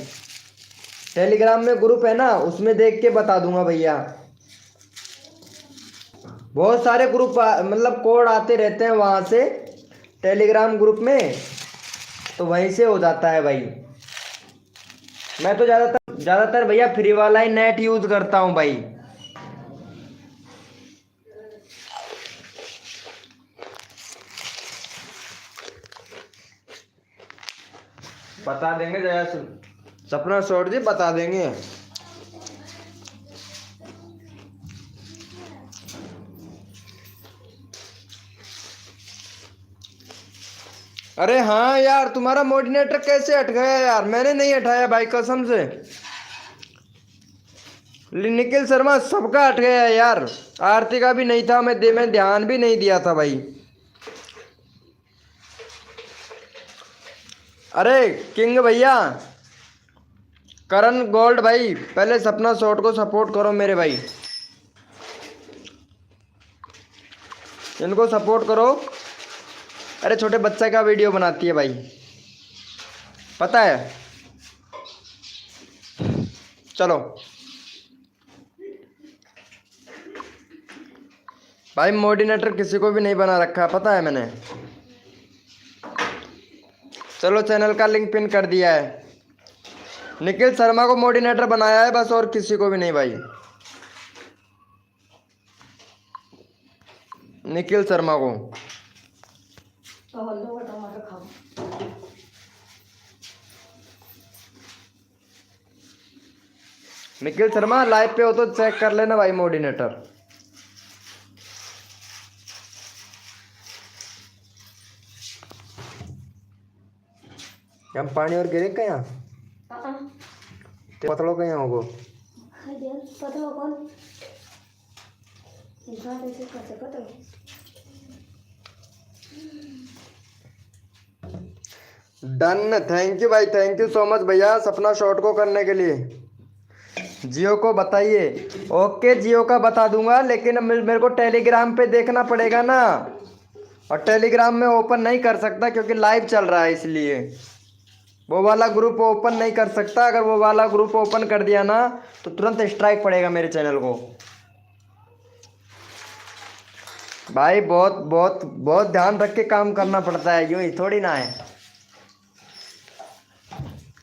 टेलीग्राम में ग्रुप है ना, उसमें देख के बता दूंगा भैया। बहुत सारे ग्रुप मतलब कोड आते रहते हैं वहाँ से टेलीग्राम ग्रुप में, तो वहीं से हो जाता है भाई। मैं तो ज़्यादातर भैया फ्री वाला ही नेट यूज़ करता हूँ भाई। बता देंगे जया सपना शॉट जी, बता देंगे। अरे हाँ यार, तुम्हारा मोडिनेटर कैसे हट गया यार? मैंने नहीं हटाया भाई कसम से। निखिल शर्मा सबका हट गया यार, आरती का भी नहीं था, मैं ध्यान भी नहीं दिया था भाई। अरे किंग भैया, करण गोल्ड भाई, पहले सपना शॉट को सपोर्ट करो मेरे भाई, इनको सपोर्ट करो। अरे छोटे बच्चे का वीडियो बनाती है भाई, पता है। चलो भाई, मोडिनेटर किसी को भी नहीं बना रखा, पता है मैंने। चलो चैनल का लिंक पिन कर दिया है। निखिल शर्मा को मोडिनेटर बनाया है बस, और किसी को भी नहीं भाई। निखिल शर्मा को। निखिल शर्मा लाइव पे हो तो चेक कर लेना भाई मोडिनेटर। हम पानी और गिरे क्या? पतलो कहीं होगो। खाई दे पतला कौन इंसान ऐसे कर सकता है। डन, थैंक यू भाई, थैंक यू सो मच भैया सपना शॉट को करने के लिए। जियो को बताइए। ओके जियो का बता दूंगा, लेकिन अब मेरे को टेलीग्राम पे देखना पड़ेगा ना, और टेलीग्राम में ओपन नहीं कर सकता क्योंकि लाइव चल रहा है, इसलिए वो वाला ग्रुप ओपन नहीं कर सकता। अगर वो वाला ग्रुप ओपन कर दिया ना तो तुरंत स्ट्राइक पड़ेगा मेरे चैनल को। भाई बहुत बहुत बहुत ध्यान रख के काम करना पड़ता है, यूं ही थोड़ी ना है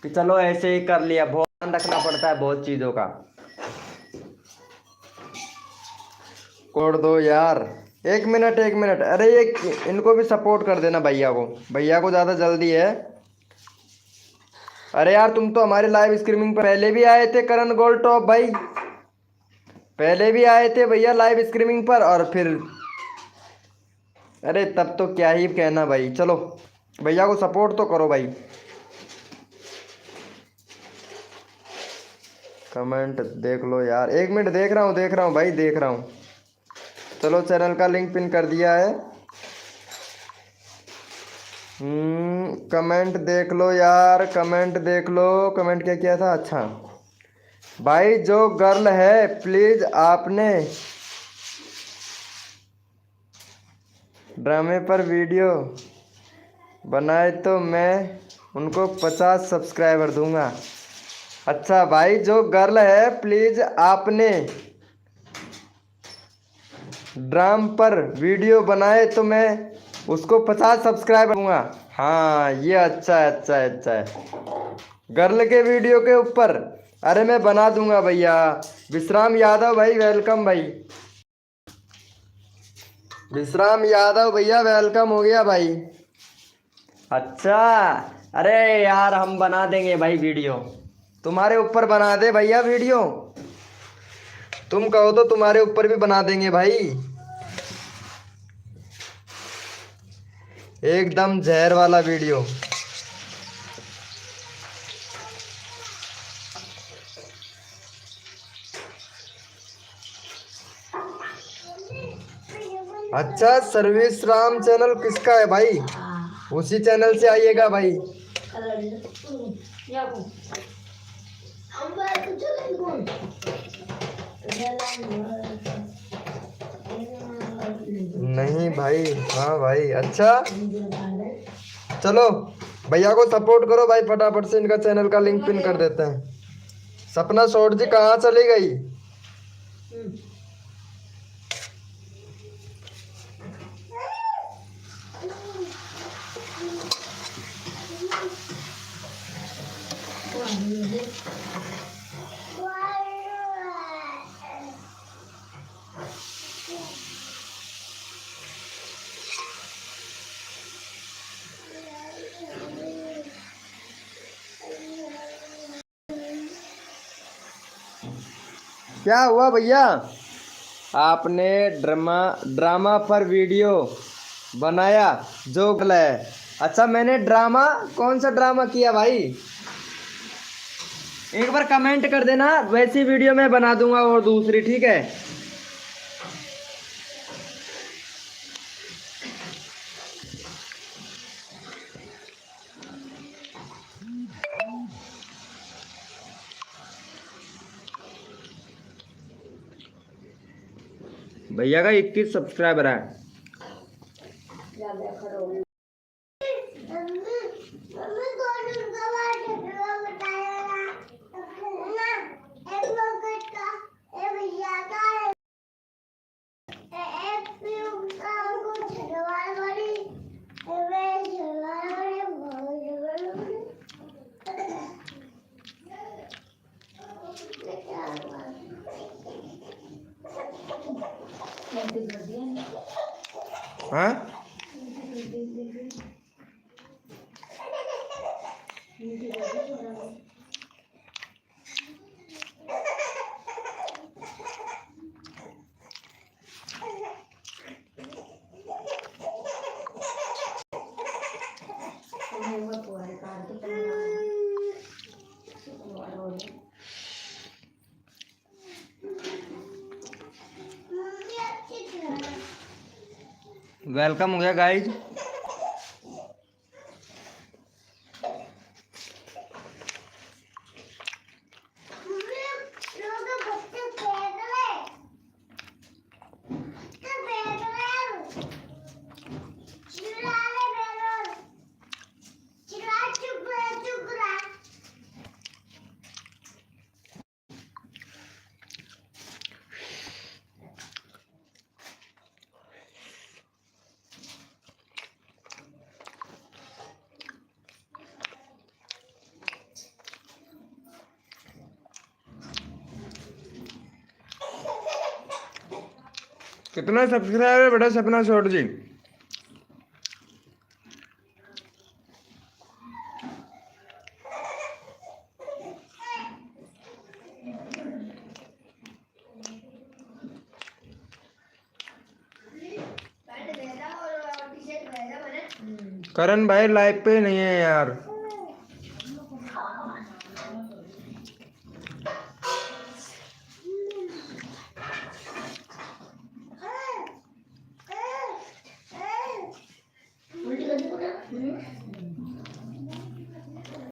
कि चलो ऐसे ही कर लिया। बहुत ध्यान रखना पड़ता है बहुत चीज़ों का। कोड दो यार, एक मिनट एक मिनट। अरे ये इनको भी सपोर्ट कर देना भैया को, भैया को ज़्यादा जल्दी है। अरे यार तुम तो हमारे लाइव स्ट्रीमिंग पर पहले भी आए थे करण गोल्ड टॉप भाई, पहले भी आए थे भैया लाइव स्ट्रीमिंग पर, और फिर अरे तब तो क्या ही कहना भाई। चलो भैया को सपोर्ट तो करो भाई। कमेंट देख लो यार, एक मिनट देख रहा हूँ भाई, देख रहा हूँ। चलो चैनल का लिंक पिन कर दिया है। कमेंट देख लो यार, कमेंट देख लो। कमेंट क्या किया था? अच्छा भाई जो गर्ल है प्लीज आपने ड्रामे पर वीडियो बनाए तो मैं उनको 50 सब्सक्राइबर दूंगा। अच्छा भाई जो गर्ल है प्लीज आपने ड्राम पर वीडियो बनाए तो मैं उसको 50 सब्सक्राइबर दूंगा। हाँ ये अच्छा है, अच्छा है, अच्छा है। गर्ल के वीडियो के ऊपर अरे मैं बना दूंगा भैया। विश्राम यादव भाई वेलकम भाई, विश्राम यादव भैया वेलकम हो गया भाई। अच्छा अरे यार हम बना देंगे भाई वीडियो, तुम्हारे ऊपर बना दे भैया वीडियो, तुम कहो तो तुम्हारे ऊपर भी बना देंगे भाई। एकदम जहर वाला वीडियो। अच्छा सर्विस राम चैनल किसका है भाई? उसी चैनल से आइएगा भाई। नहीं भाई, हाँ भाई अच्छा चलो भैया को सपोर्ट करो भाई, फटाफट से इनका चैनल का लिंक पिन कर देते हैं। सपना शॉर्ट जी कहाँ चली गई? क्या हुआ भैया? आपने ड्रामा पर वीडियो बनाया जो गलत है। अच्छा मैंने ड्रामा, कौन सा ड्रामा किया भाई? एक बार कमेंट कर देना, वैसी वीडियो मैं बना दूंगा और दूसरी, ठीक है? भैया का 21 सब्सक्राइबर है। हाँ वेलकम हो गया गाइज। कितना सब्सक्राइबर है बेटा सपना शॉर्ट जी? करण भाई लाइव पे नहीं है यार।